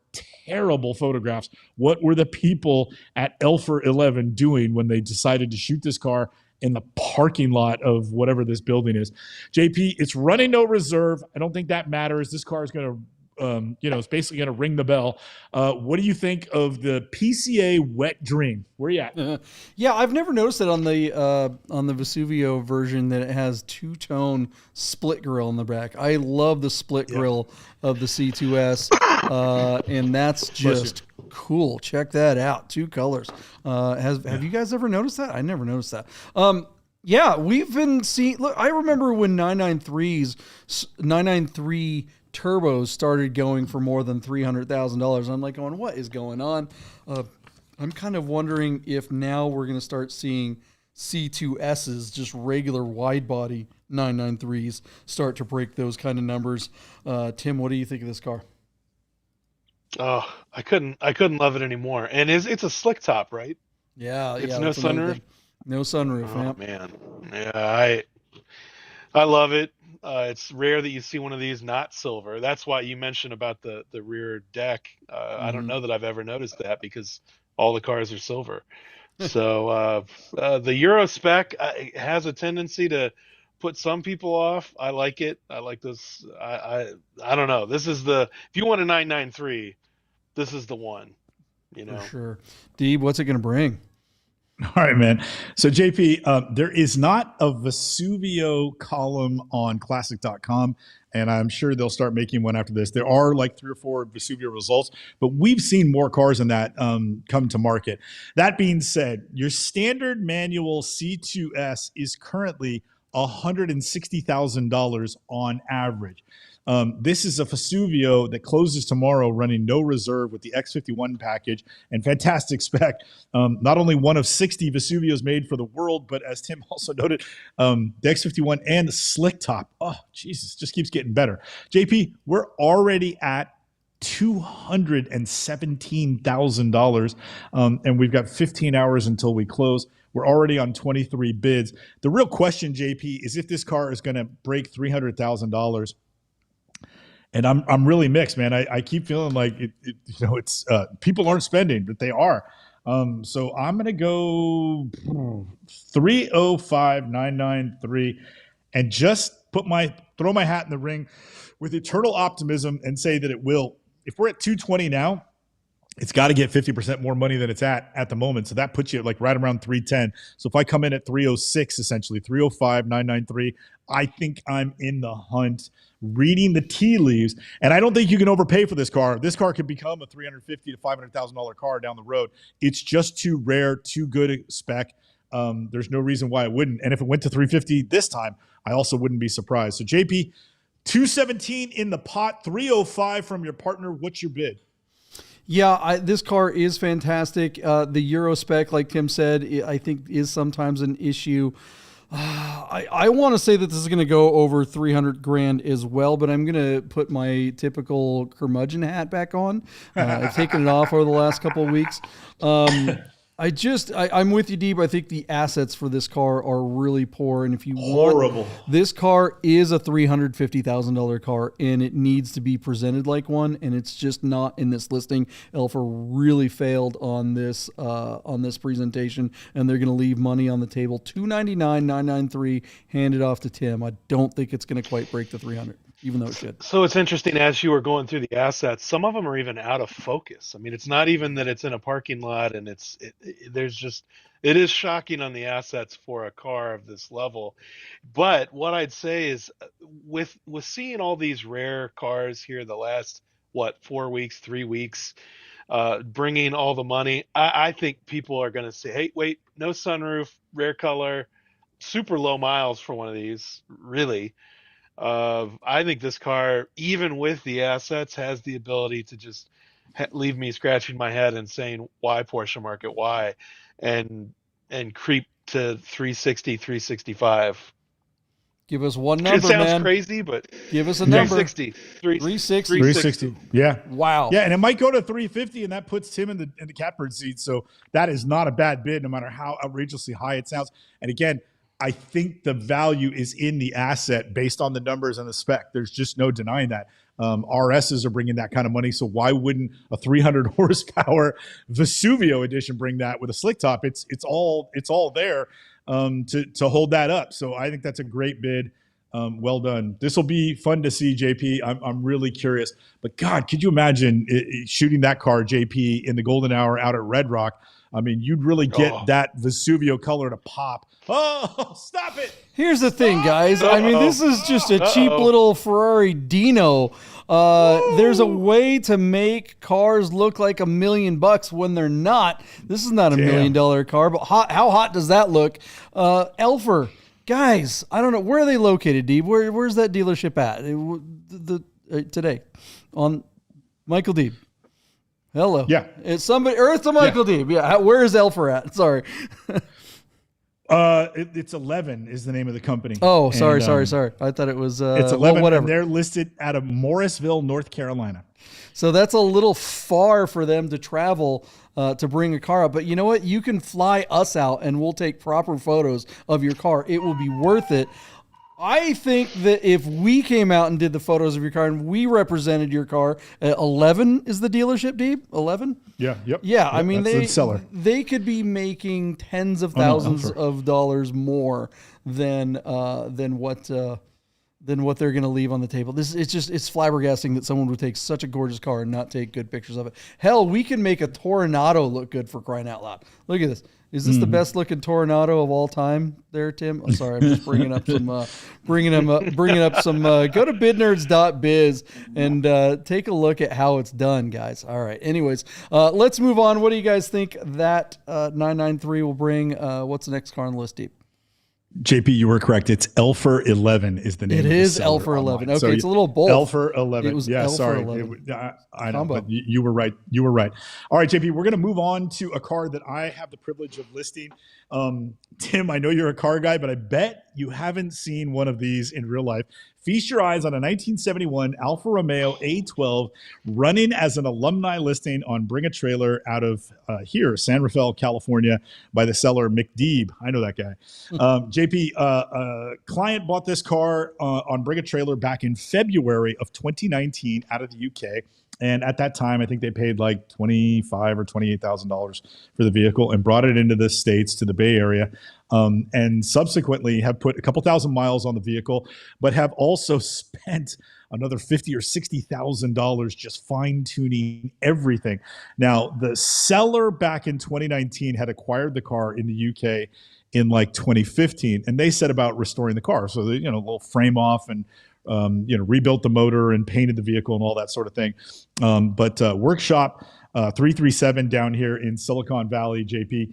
terrible photographs. What were the people at Alpha 11 doing when they decided to shoot this car in the parking lot of whatever this building is? JP, it's running no reserve. I don't think that matters. This car is going to it's basically going to ring the bell. What do you think of the PCA Wet Dream? Where are you at? Yeah, I've never noticed it on the Vesuvio version that it has two-tone split grille in the back. I love the split grille of the C2S, and that's just cool. Check that out. Two colors. Have you guys ever noticed that? I never noticed that. Yeah, we've been seeing. Look, I remember when 993 turbos started going for more than $300,000. I'm like going, what is going on? I'm kind of wondering if now we're going to start seeing C2Ss, just regular wide body 993s, start to break those kind of numbers. Tim, what do you think of this car? Oh, I couldn't love it anymore. And it's a slick top, right? Yeah, it's no sunroof. No sunroof. Oh man, yeah, I love it. It's rare that you see one of these not silver. That's why you mentioned about the rear deck. I don't know that I've ever noticed that because all the cars are silver. So the Euro spec has a tendency to put some people off. I like it. I like this. I don't know. This is if you want a 993, this is the one. For sure. Deeb, what's it going to bring? All right, man. So, JP, there is not a Vesuvio column on classic.com, and I'm sure they'll start making one after this. There are like 3 or 4 Vesuvio results, but we've seen more cars than that come to market. That being said, your standard manual C2S is currently $160,000 on average. This is a Vesuvio that closes tomorrow running no reserve with the X51 package and fantastic spec. Not only one of 60 Vesuvios made for the world, but as Tim also noted, the X51 and the slick top. Oh, Jesus, just keeps getting better. JP, we're already at $217,000, and we've got 15 hours until we close. We're already on 23 bids. The real question, JP, is if this car is going to break $300,000. And I'm really mixed, man. I keep feeling like it's people aren't spending, but they are. So I'm gonna go 305,993, and just throw my hat in the ring with eternal optimism and say that it will. If we're at 220 now, it's got to get 50% more money than it's at the moment. So that puts you like right around 310. So if I come in at 306, essentially 305,993, I think I'm in the hunt, reading the tea leaves. And I don't think you can overpay for this car. This car could become a $350,000 to $500,000 car down the road. It's just too rare, too good a spec. There's no reason why it wouldn't. And if it went to 350 this time, I also wouldn't be surprised. So JP, 217 in the pot, 305 from your partner. What's your bid? Yeah, this car is fantastic. The Euro spec, like Tim said, I think is sometimes an issue. I want to say that this is going to go over 300 grand as well, but I'm going to put my typical curmudgeon hat back on. I've taken it off over the last couple of weeks. I'm with you, Deeb. I think the assets for this car are really poor. And if you want, this car is a $350,000 car and it needs to be presented like one. And it's just not in this listing. Alfa really failed on this presentation, and they're going to leave money on the table. $299,993 handed off to Tim. I don't think it's going to quite break the 300. even though it should. So it's interesting, as you were going through the assets, some of them are even out of focus. I mean, it's not even that it's in a parking lot, and it is shocking on the assets for a car of this level. But what I'd say is, with seeing all these rare cars here the last 4 weeks, 3 weeks, bringing all the money, I think people are going to say, hey, wait, no sunroof, rare color, super low miles for one of these, really. I think this car, even with the assets, has the ability to just leave me scratching my head and saying, why Porsche market, why, and creep to 360, 365. Give us one number, It sounds man. crazy, but give us a number. 360. 360. Yeah. Wow. Yeah, and it might go to 350, and that puts Tim in the catbird seat. So that is not a bad bid, no matter how outrageously high it sounds. And again, I think the value is in the asset based on the numbers and the spec. There's just no denying that. RSs are bringing that kind of money, so why wouldn't a 300 horsepower Vesuvio edition bring that with a slick top? It's all there to hold that up. So I think that's a great bid. Well done. This will be fun to see, JP. I'm really curious. But God, could you imagine shooting that car, JP, in the golden hour out at Red Rock? I mean, you'd really get that Vesuvio color to pop. Oh, stop it. Here's the thing, guys. I mean, this is just a cheap little Ferrari Dino. There's a way to make cars look like $1 million when they're not. This is not a $1 million car, but how hot does that look? Elfer, guys, I don't know. Where are they located, Deeb? Where's that dealership at today? On Michael Deeb. Hello. Yeah. It's somebody, Earth to Michael Deeb. Yeah. Where is Elfer at? Sorry. It's 11 is the name of the company. Oh, sorry. I thought it was. It's 11. Whatever. And they're listed out of Morrisville, North Carolina. So that's a little far for them to travel to bring a car up. But you know what? You can fly us out, and we'll take proper photos of your car. It will be worth it. I think that if we came out and did the photos of your car and we represented your car, 11 is the dealership, Deeb? 11? Yeah. Yep. Yeah. I mean, they could be making tens of thousands of dollars more than what they're going to leave on the table. It's flabbergasting that someone would take such a gorgeous car and not take good pictures of it. Hell, we can make a Toronado look good, for crying out loud. Look at this. Is this the best looking Toronado of all time there, Tim? I'm sorry. I'm just bringing up some, go to bidnerds.biz and take a look at how it's done, guys. All right. Anyways, let's move on. What do you guys think that 993 will bring? What's the next car on the list, Deep? JP, you were correct. It's Elfer 11 is the name. It is Elfer 11. Okay, so it's a little bold. Elfer 11. It was sorry. 11. I know, but you were right. You were right. All right, JP, we're going to move on to a car that I have the privilege of listing. Tim, I know you're a car guy, but I bet you haven't seen one of these in real life. Feast your eyes on a 1971 Alfa Romeo A12 running as an alumni listing on Bring a Trailer out of San Rafael, California, by the seller McDeeb. I know that guy. JP, client bought this car on Bring a Trailer back in February of 2019 out of the UK. And at that time, I think they paid like $25,000 or $28,000 for the vehicle and brought it into the States, to the Bay Area, and subsequently have put a couple thousand miles on the vehicle, but have also spent another $50,000 or $60,000 just fine-tuning everything. Now, the seller back in 2019 had acquired the car in the UK in like 2015, and they set about restoring the car. So, they, a little frame off and rebuilt the motor and painted the vehicle and all that sort of thing. But Workshop 337 down here in Silicon Valley, JP,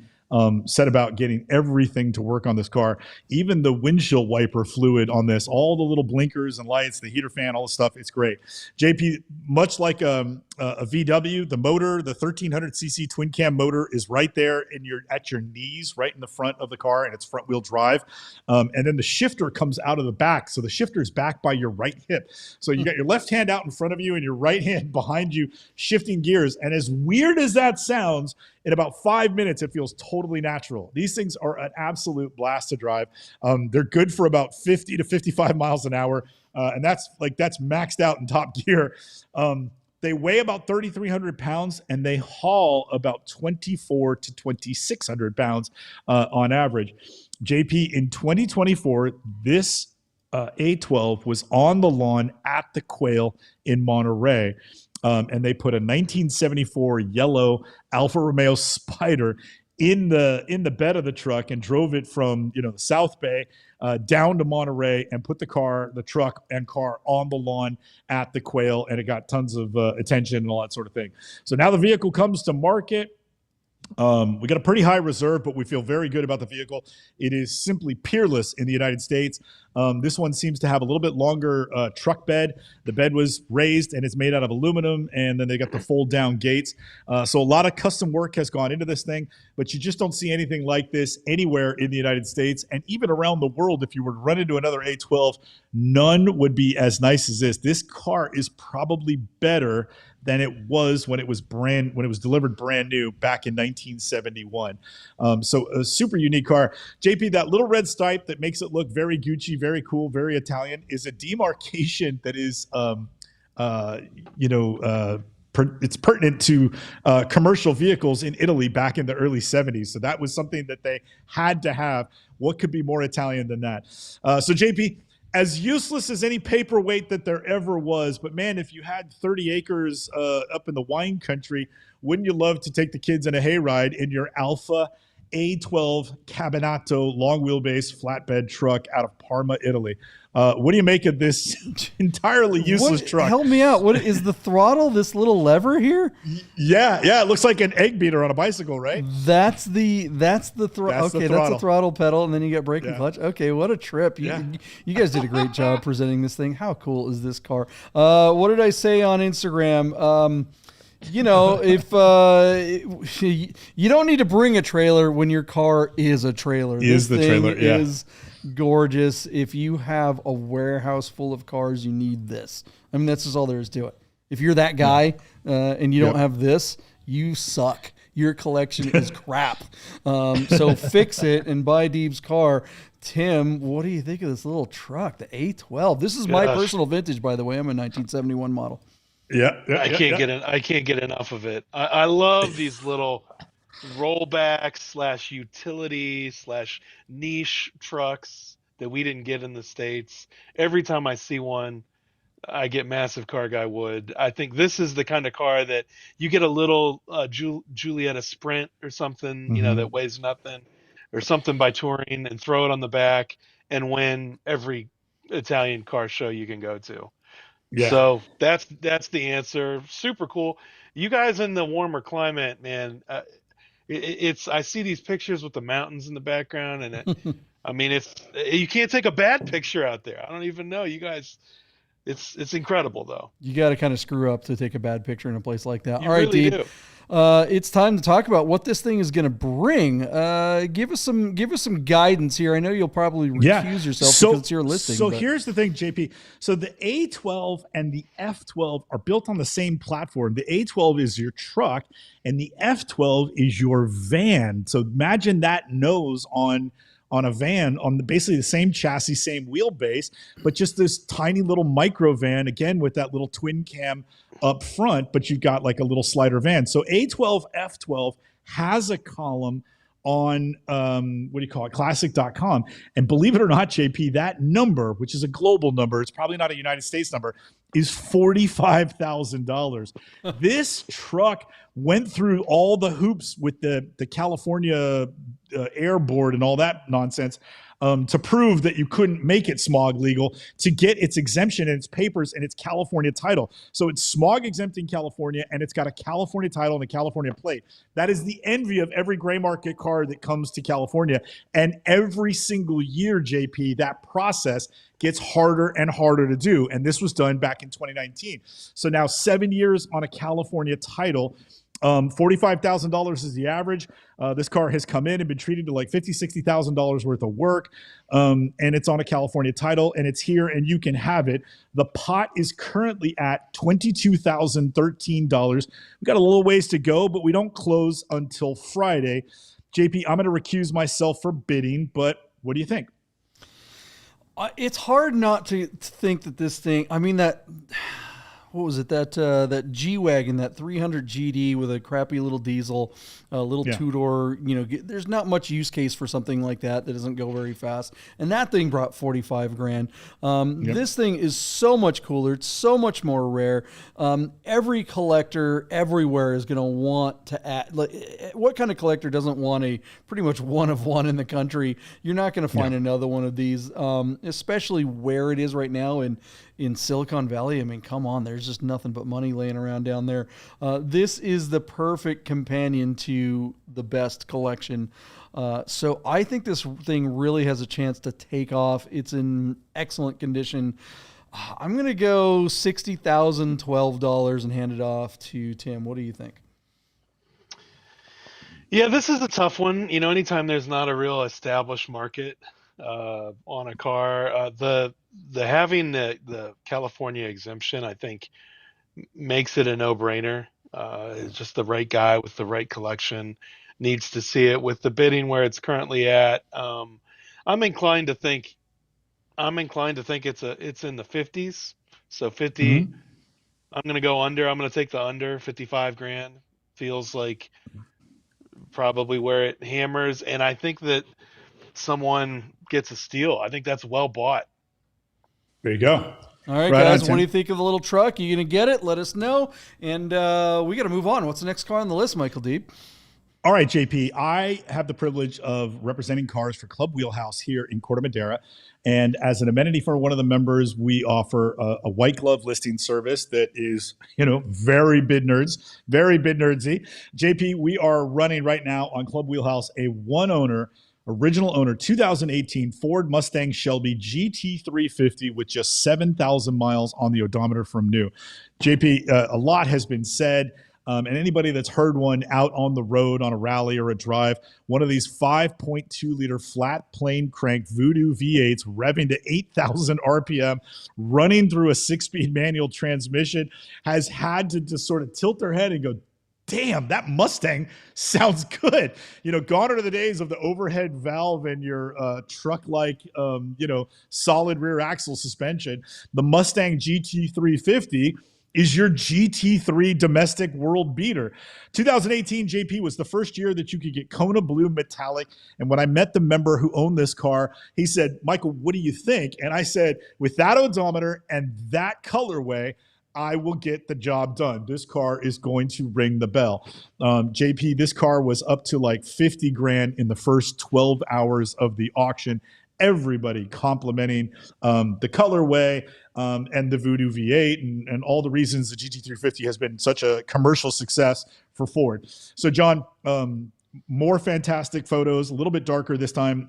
set about getting everything to work on this car. Even the windshield wiper fluid on this, all the little blinkers and lights, the heater fan, all the stuff, it's great. JP, much like a VW, the motor, the 1300cc twin cam motor is right there at your knees, right in the front of the car, and it's front wheel drive. And then the shifter comes out of the back. So the shifter is back by your right hip. So you got your left hand out in front of you and your right hand behind you shifting gears. And as weird as that sounds, in about 5 minutes, it feels totally natural. These things are an absolute blast to drive. They're good for about 50 to 55 miles an hour. And that's maxed out in top gear. They weigh about 3,300 pounds and they haul about 24 to 2,600 pounds on average. JP, in 2024, this A12 was on the lawn at the Quail in Monterey. And they put a 1974 yellow Alfa Romeo Spider in the bed of the truck and drove it from the South Bay down to Monterey and put the truck and car on the lawn at the Quail, and it got tons of attention and all that sort of thing. So now the vehicle comes to market. We got a pretty high reserve, but we feel very good about the vehicle. It is simply peerless in the United States. This one seems to have a little bit longer truck bed. The bed was raised and it's made out of aluminum, and then they got the fold down gates. So a lot of custom work has gone into this thing, but you just don't see anything like this anywhere in the United States, and even around the world. If you were to run into another A12, none would be as nice as this. This car is probably better than it was when it was delivered brand new back in 1971. So a super unique car. JP, that little red stripe that makes it look very Gucci, very cool, very Italian is a demarcation that is, it's pertinent to commercial vehicles in Italy back in the early 70s. So that was something that they had to have. What could be more Italian than that? So JP, as useless as any paperweight that there ever was, but man, if you had 30 acres up in the wine country, wouldn't you love to take the kids on a hayride in your Alfa A12 Cabinato long wheelbase flatbed truck out of Parma, Italy? What do you make of this entirely useless truck? Help me out. What is the throttle? This little lever here? Yeah. It looks like an egg beater on a bicycle, right? That's the throttle. Okay, that's the throttle pedal, and then you got brake and clutch. Okay, what a trip! You guys did a great job presenting this thing. How cool is this car? What did I say on Instagram? If you don't need to bring a trailer when your car is a trailer. This thing is gorgeous. If you have a warehouse full of cars, you need this. I mean, that's just all there is to it. If you're that guy and you don't have this, you suck. Your collection is crap. So fix it and buy Deeb's car. Tim, what do you think of this little truck, the A12? This is my personal vintage, by the way. I'm a 1971 model. I can't get enough of it. I love these little rollback / utility / niche trucks that we didn't get in the States. Every time I see one, I get massive car guy wood. I think this is the kind of car that you get a little Giulietta Sprint or something, that weighs nothing, or something by Touring, and throw it on the back and win every Italian car show you can go to. Yeah. So that's the answer. Super cool. You guys in the warmer climate, man. I see these pictures with the mountains in the background, and you can't take a bad picture out there. I don't even know, you guys. It's incredible though. You got to kind of screw up to take a bad picture in a place like that. All right, really Deeb. It's time to talk about what this thing is going to bring. Give us some guidance here. I know you'll probably recuse yourself because it's your listing. So here's the thing, JP. So the A12 and the F12 are built on the same platform. The A12 is your truck, and the F12 is your van. So imagine that nose on a van on basically the same chassis, same wheelbase, but just this tiny little micro van, again, with that little twin cam up front, but you've got like a little slider van. So A12, F12 has a column on, classic.com. And believe it or not, JP, that number, which is a global number, it's probably not a United States number, is $45,000. This truck went through all the hoops with the California Air Board and all that nonsense to prove that you couldn't make it smog legal, to get its exemption and its papers and its California title. So it's smog exempt in California, and it's got a California title and a California plate. That is the envy of every gray market car that comes to California. And every single year, JP, that process gets harder and harder to do. And this was done back in 2019. So now 7 years on a California title. $45,000 is the average. This car has come in and been treated to like $50,000, $60,000 worth of work. And it's on a California title, and it's here, and you can have it. The pot is currently at $22,013. We've got a little ways to go, but we don't close until Friday. JP, I'm going to recuse myself for bidding, but what do you think? It's hard not to think that this thing, what was it, that G-Wagon, that 300 GD with a crappy little diesel, a little two-door, there's not much use case for something like that doesn't go very fast. And that thing brought 45 grand. This thing is so much cooler. It's so much more rare. Every collector everywhere is going to want to add. Like, what kind of collector doesn't want a pretty much one of one in the country? You're not going to find another one of these, especially where it is right now in Silicon Valley. I mean, come on, there's just nothing but money laying around down there. This is the perfect companion to the best collection. So I think this thing really has a chance to take off. It's in excellent condition. I'm going to go $60,000, $12 and hand it off to Tim. What do you think? Yeah, this is a tough one. Anytime there's not a real established market on a car, the having the California exemption, I think, makes it a no-brainer. It's just the right guy with the right collection needs to see it. With the bidding where it's currently at, I'm inclined to think it's in the 50s. So 50. I'm going to go under. I'm going to take the under. 55 grand feels like probably where it hammers, and I think that someone gets a steal. I think that's well bought. There you go. All right, guys, what do you think of the little truck? You going to get it? Let us know. And we got to move on. What's the next car on the list, Michael Deeb? All right, JP, I have the privilege of representing cars for Club Wheelhouse here in Corte Madera. And as an amenity for one of the members, we offer a white glove listing service that is, very bid nerdsy. JP, we are running right now on Club Wheelhouse a original owner, 2018 Ford Mustang Shelby GT350 with just 7,000 miles on the odometer from new. JP, a lot has been said. And anybody that's heard one out on the road on a rally or a drive, one of these 5.2 liter flat plane crank Voodoo V8s revving to 8,000 RPM, running through a 6-speed manual transmission, has had to just sort of tilt their head and go, damn, that Mustang sounds good. Gone are the days of the overhead valve and your truck-like, solid rear axle suspension. The Mustang GT350 is your GT3 domestic world beater. 2018 JP was the first year that you could get Kona Blue Metallic. And when I met the member who owned this car, he said, Michael, what do you think? And I said, with that odometer and that colorway, I will get the job done. This car is going to ring the bell. JP, this car was up to like 50 grand in the first 12 hours of the auction. Everybody complimenting the colorway and the Voodoo V8 and all the reasons the GT350 has been such a commercial success for Ford. So, John, more fantastic photos, a little bit darker this time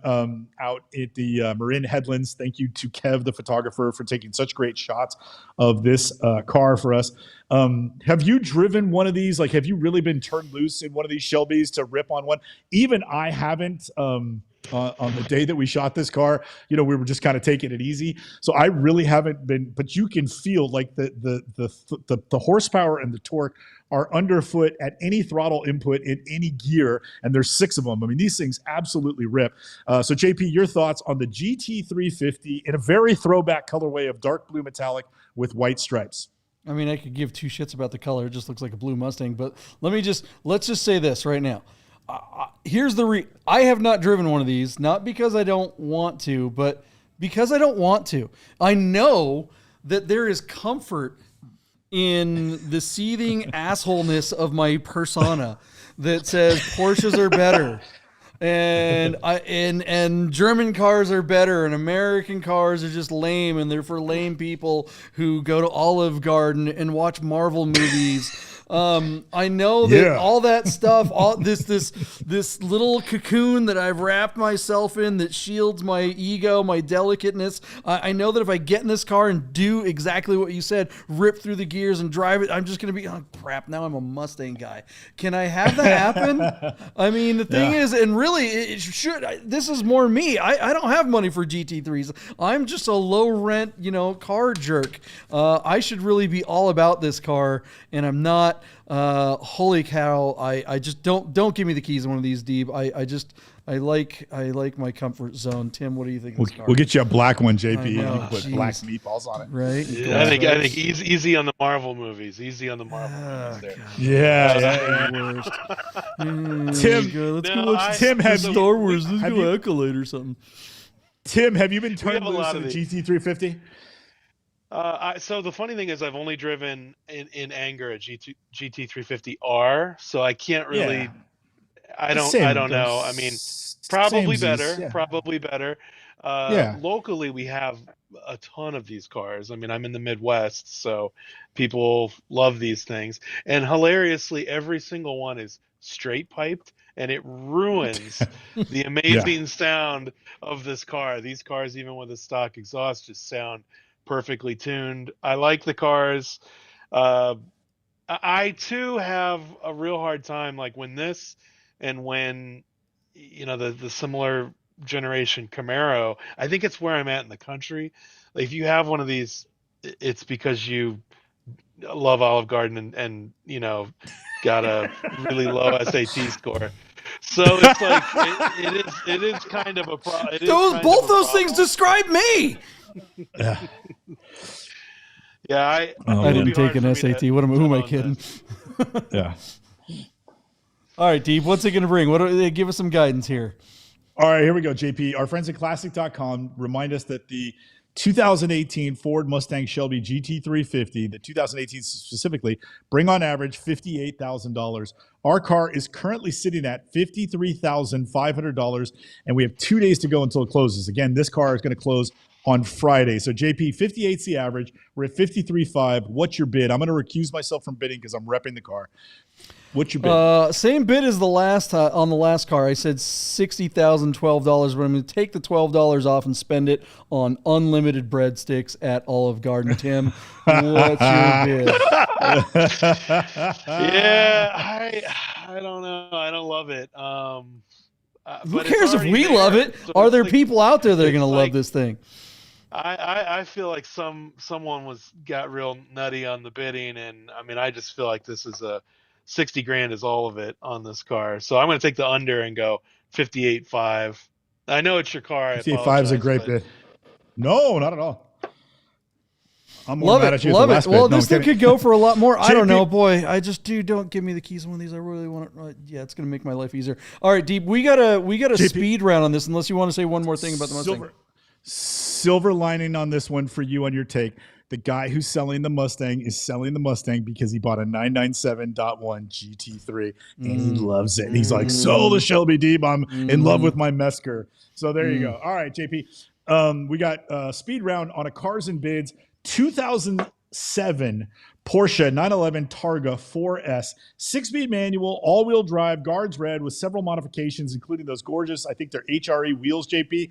out at the Marin Headlands. Thank you to Kev, the photographer, for taking such great shots of this car for us. Have you driven one of these? Like, have you really been turned loose in one of these Shelbys to rip on one? Even I haven't. On the day that we shot this car, we were just kind of taking it easy. So I really haven't been, but you can feel like the horsepower and the torque are underfoot at any throttle input in any gear, and there's 6 of them. I mean, these things absolutely rip. So JP, your thoughts on the GT350 in a very throwback colorway of dark blue metallic with white stripes? I mean, I could give two shits about the color. It just looks like a blue Mustang, but let's just say this right now. Here's I have not driven one of these, not because I don't want to, but because I don't want to. I know that there is comfort in the seething assholeness of my persona that says Porsches are better and German cars are better and American cars are just lame and they're for lame people who go to Olive Garden and watch Marvel movies. I know that all that stuff, all this little cocoon that I've wrapped myself in that shields my ego, my delicateness. I know that if I get in this car and do exactly what you said, rip through the gears and drive it, I'm just going to be, oh crap, now I'm a Mustang guy. Can I have that happen? I mean, the thing is, and really, it should, this is more me. I don't have money for GT3s. I'm just a low rent, car jerk. I should really be all about this car, and I'm not. not. Holy cow! I just don't give me the keys on one of these, Deeb. I like my comfort zone. Tim, what do you think of this car? We'll get you a black one, JP. Know, and put black meatballs on it. Right? Yeah, I think easy on the Marvel movies. Easy on the Marvel movies there. Yeah. Tim, let's go watch Star Wars. Let's go Accolade or something. Tim, have you been turned loose to the GT350? So the funny thing is, I've only driven in anger a GT350R, so I can't really. Yeah. I don't know. I mean, probably better. Yeah. Probably better. Locally, we have a ton of these cars. I mean, I'm in the Midwest, so people love these things. And hilariously, every single one is straight piped, and it ruins the amazing sound of this car. These cars, even with a stock exhaust, just sound perfectly tuned. I like the cars. I too have a real hard time, like when this and when the similar generation Camaro. I think it's where I'm at in the country. Like, if you have one of these, it's because you love Olive Garden and got a really low SAT score. So it's like it is kind of a problem. Both those things describe me. Yeah, I didn't take an SAT. Who am I kidding? Yeah. All right, Deeb, what's it going to bring? Give us some guidance here. All right, here we go, JP. Our friends at Classic.com remind us that the 2018 Ford Mustang Shelby GT350, the 2018 specifically, bring on average $58,000. Our car is currently sitting at $53,500, and we have 2 days to go until it closes. Again, this car is going to close on Friday. So JP, 58's the average. We're at 53.5. What's your bid? I'm going to recuse myself from bidding because I'm repping the car. What's your bid? Same bid as the last on the last car. I said $60,012, but I'm going to take the $12 off and spend it on unlimited breadsticks at Olive Garden. Tim, what's your bid? Yeah, I don't know. I don't love it. Who cares if we love it? So are there people out there that are going to love this thing? I feel like someone got real nutty on the bidding, and I mean, I just feel like this is a 60 grand is all of it on this car. So I'm going to take the under and go 58.5. I know it's your car. 58.5 is a great bid. No, not at all. I'm more love mad it. at you Love at the it. Well, this thing could go for a lot more. I don't know, boy. I just don't give me the keys on one of these. I really want it. Yeah, it's going to make my life easier. All right, Deep. We got a speed round on this. Unless you want to say one more thing about the Mustang. Silver lining on this one for you on your take. The guy who's selling the Mustang is selling the Mustang because he bought a 997.1 GT3 and he loves it. And he's like, so the Shelby Deeb, I'm in love with my Mesker. So there you go. All right, JP. We got a speed round on a cars and bids 2007 Porsche 911 Targa 4S, 6-speed manual, all-wheel drive, guards red with several modifications, including those gorgeous, I think they're HRE wheels, JP.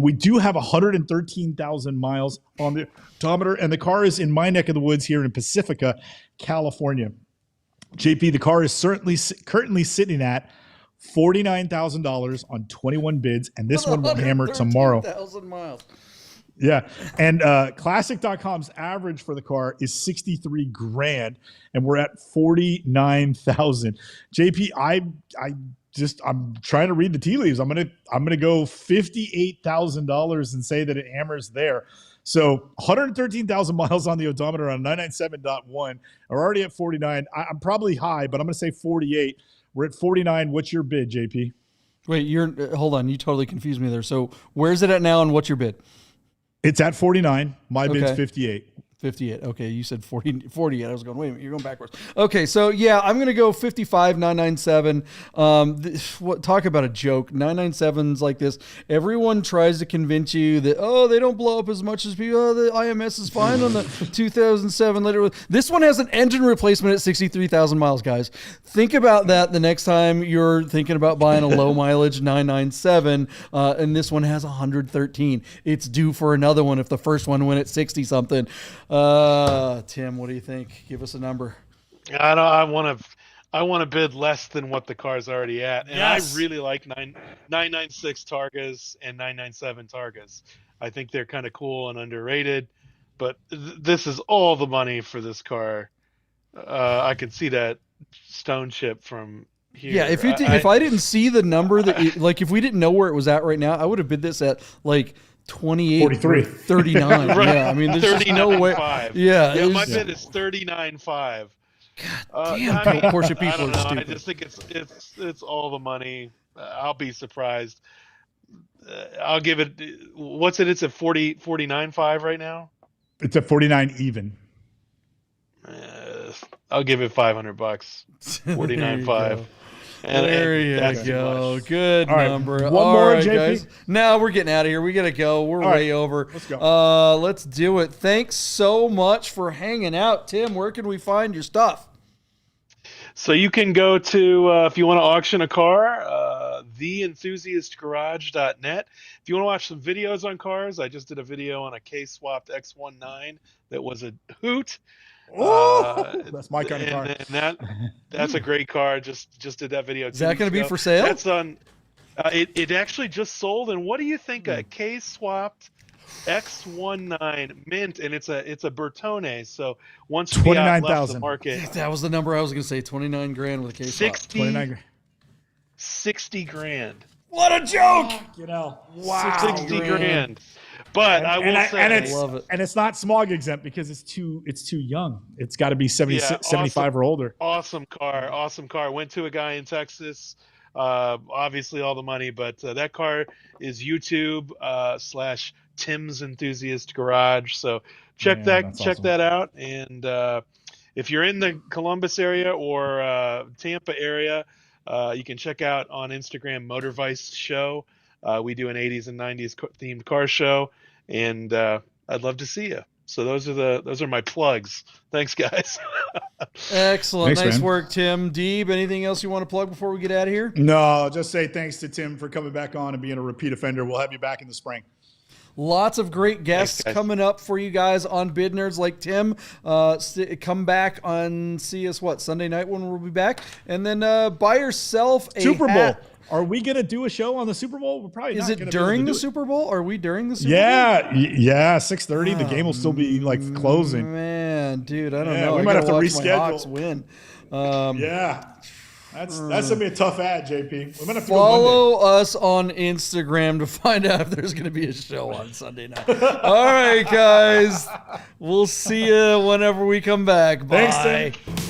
We do have 113,000 miles on the odometer, and the car is in my neck of the woods here in Pacifica, California. JP, the car is currently sitting at $49,000 on 21 bids, and this one will hammer tomorrow. 113,000 miles. Yeah. And Classic.com's average for the car is 63 grand, and we're at 49,000. JP, I'm trying to read the tea leaves. I'm gonna go $58,000 and say that it hammers there. So 113,000 miles on the odometer on 997.1. We're already at 49. I'm probably high, but I'm gonna say 48. We're at 49. What's your bid, JP? Wait, hold on. You totally confused me there. So where's it at now, and what's your bid? It's at 49. My bid's 58. 58. Okay, you said 48. I was going, wait a minute, you're going backwards. Okay, so yeah, I'm going to go 55,997. Talk about a joke. 997s like this. Everyone tries to convince you that, they don't blow up as much as people. Oh, the IMS is fine on the 2007 later. This one has an engine replacement at 63,000 miles, guys. Think about that the next time you're thinking about buying a low mileage 997, and this one has 113. It's due for another one if the first one went at 60 something. Tim, what do you think? Give us a number. I want to bid less than what the car's already at, and yes. I really like 996 Targas and 997 Targas. I think they're kind of cool and underrated, but this is all the money for this car. I could see that stone chip from here. Yeah, if I didn't see the number like if we didn't know where it was at right now, I would have bid this at like 28, 43, 39. Right. Yeah, I mean, there's just no way. 39.5. Yeah, my bid is 39.5. Damn, Porsche people are stupid. I just think it's all the money. I'll be surprised. I'll give it. What's it? It's at 49.5 right now. It's at 49 even. I'll give it $500. 49.5. There you go. Good number. One more, JP. Guys. Now we're getting out of here. We got to go. We're way over. Let's go. Let's do it. Thanks so much for hanging out. Tim, where can we find your stuff? So you can go to, if you want to auction a car, theenthusiastgarage.net. If you want to watch some videos on cars, I just did a video on a K-swapped X19 that was a hoot. That's my kind of car. And that's a great car. Just did that video. Is that going to be for sale? That's on. It actually just sold. And what do you think? A K-swapped X19 mint, and it's a Bertone. So once Fiat left the market, that was the number I was going to say. 29 grand with a K-swap. 60 grand. What a joke! Wow, 60 grand. But I will say, I love it. And it's not smog exempt because it's too young. It's got to be 75 or older. Awesome car. Went to a guy in Texas. Obviously all the money, but that car is YouTube / Tim's Enthusiast Garage. So check that out. And if you're in the Columbus area or Tampa area, you can check out on Instagram Motor Vice Show. We do an 80s and 90s themed car show, and I'd love to see you. So those are my plugs. Thanks, guys. Excellent. Nice work, Tim. Deeb, anything else you want to plug before we get out of here? No, just say thanks to Tim for coming back on and being a repeat offender. We'll have you back in the spring. Lots of great guests coming up for you guys on Bid Nerds like Tim. Come back on, see us, Sunday night when we'll be back. And then buy yourself a Super Bowl. hat. Are we going to do a show on the Super Bowl? We're probably Is it during the Super Bowl? Are we during the Super Bowl? Yeah, 6:30. The game will still be closing. Man, dude, I don't know. We might have to reschedule. My Hawks win. That's gonna be a tough ad, JP. We might have to follow us on Instagram to find out if there's gonna be a show on Sunday night. All right, guys. We'll see you whenever we come back. Bye. Thanks, Tim.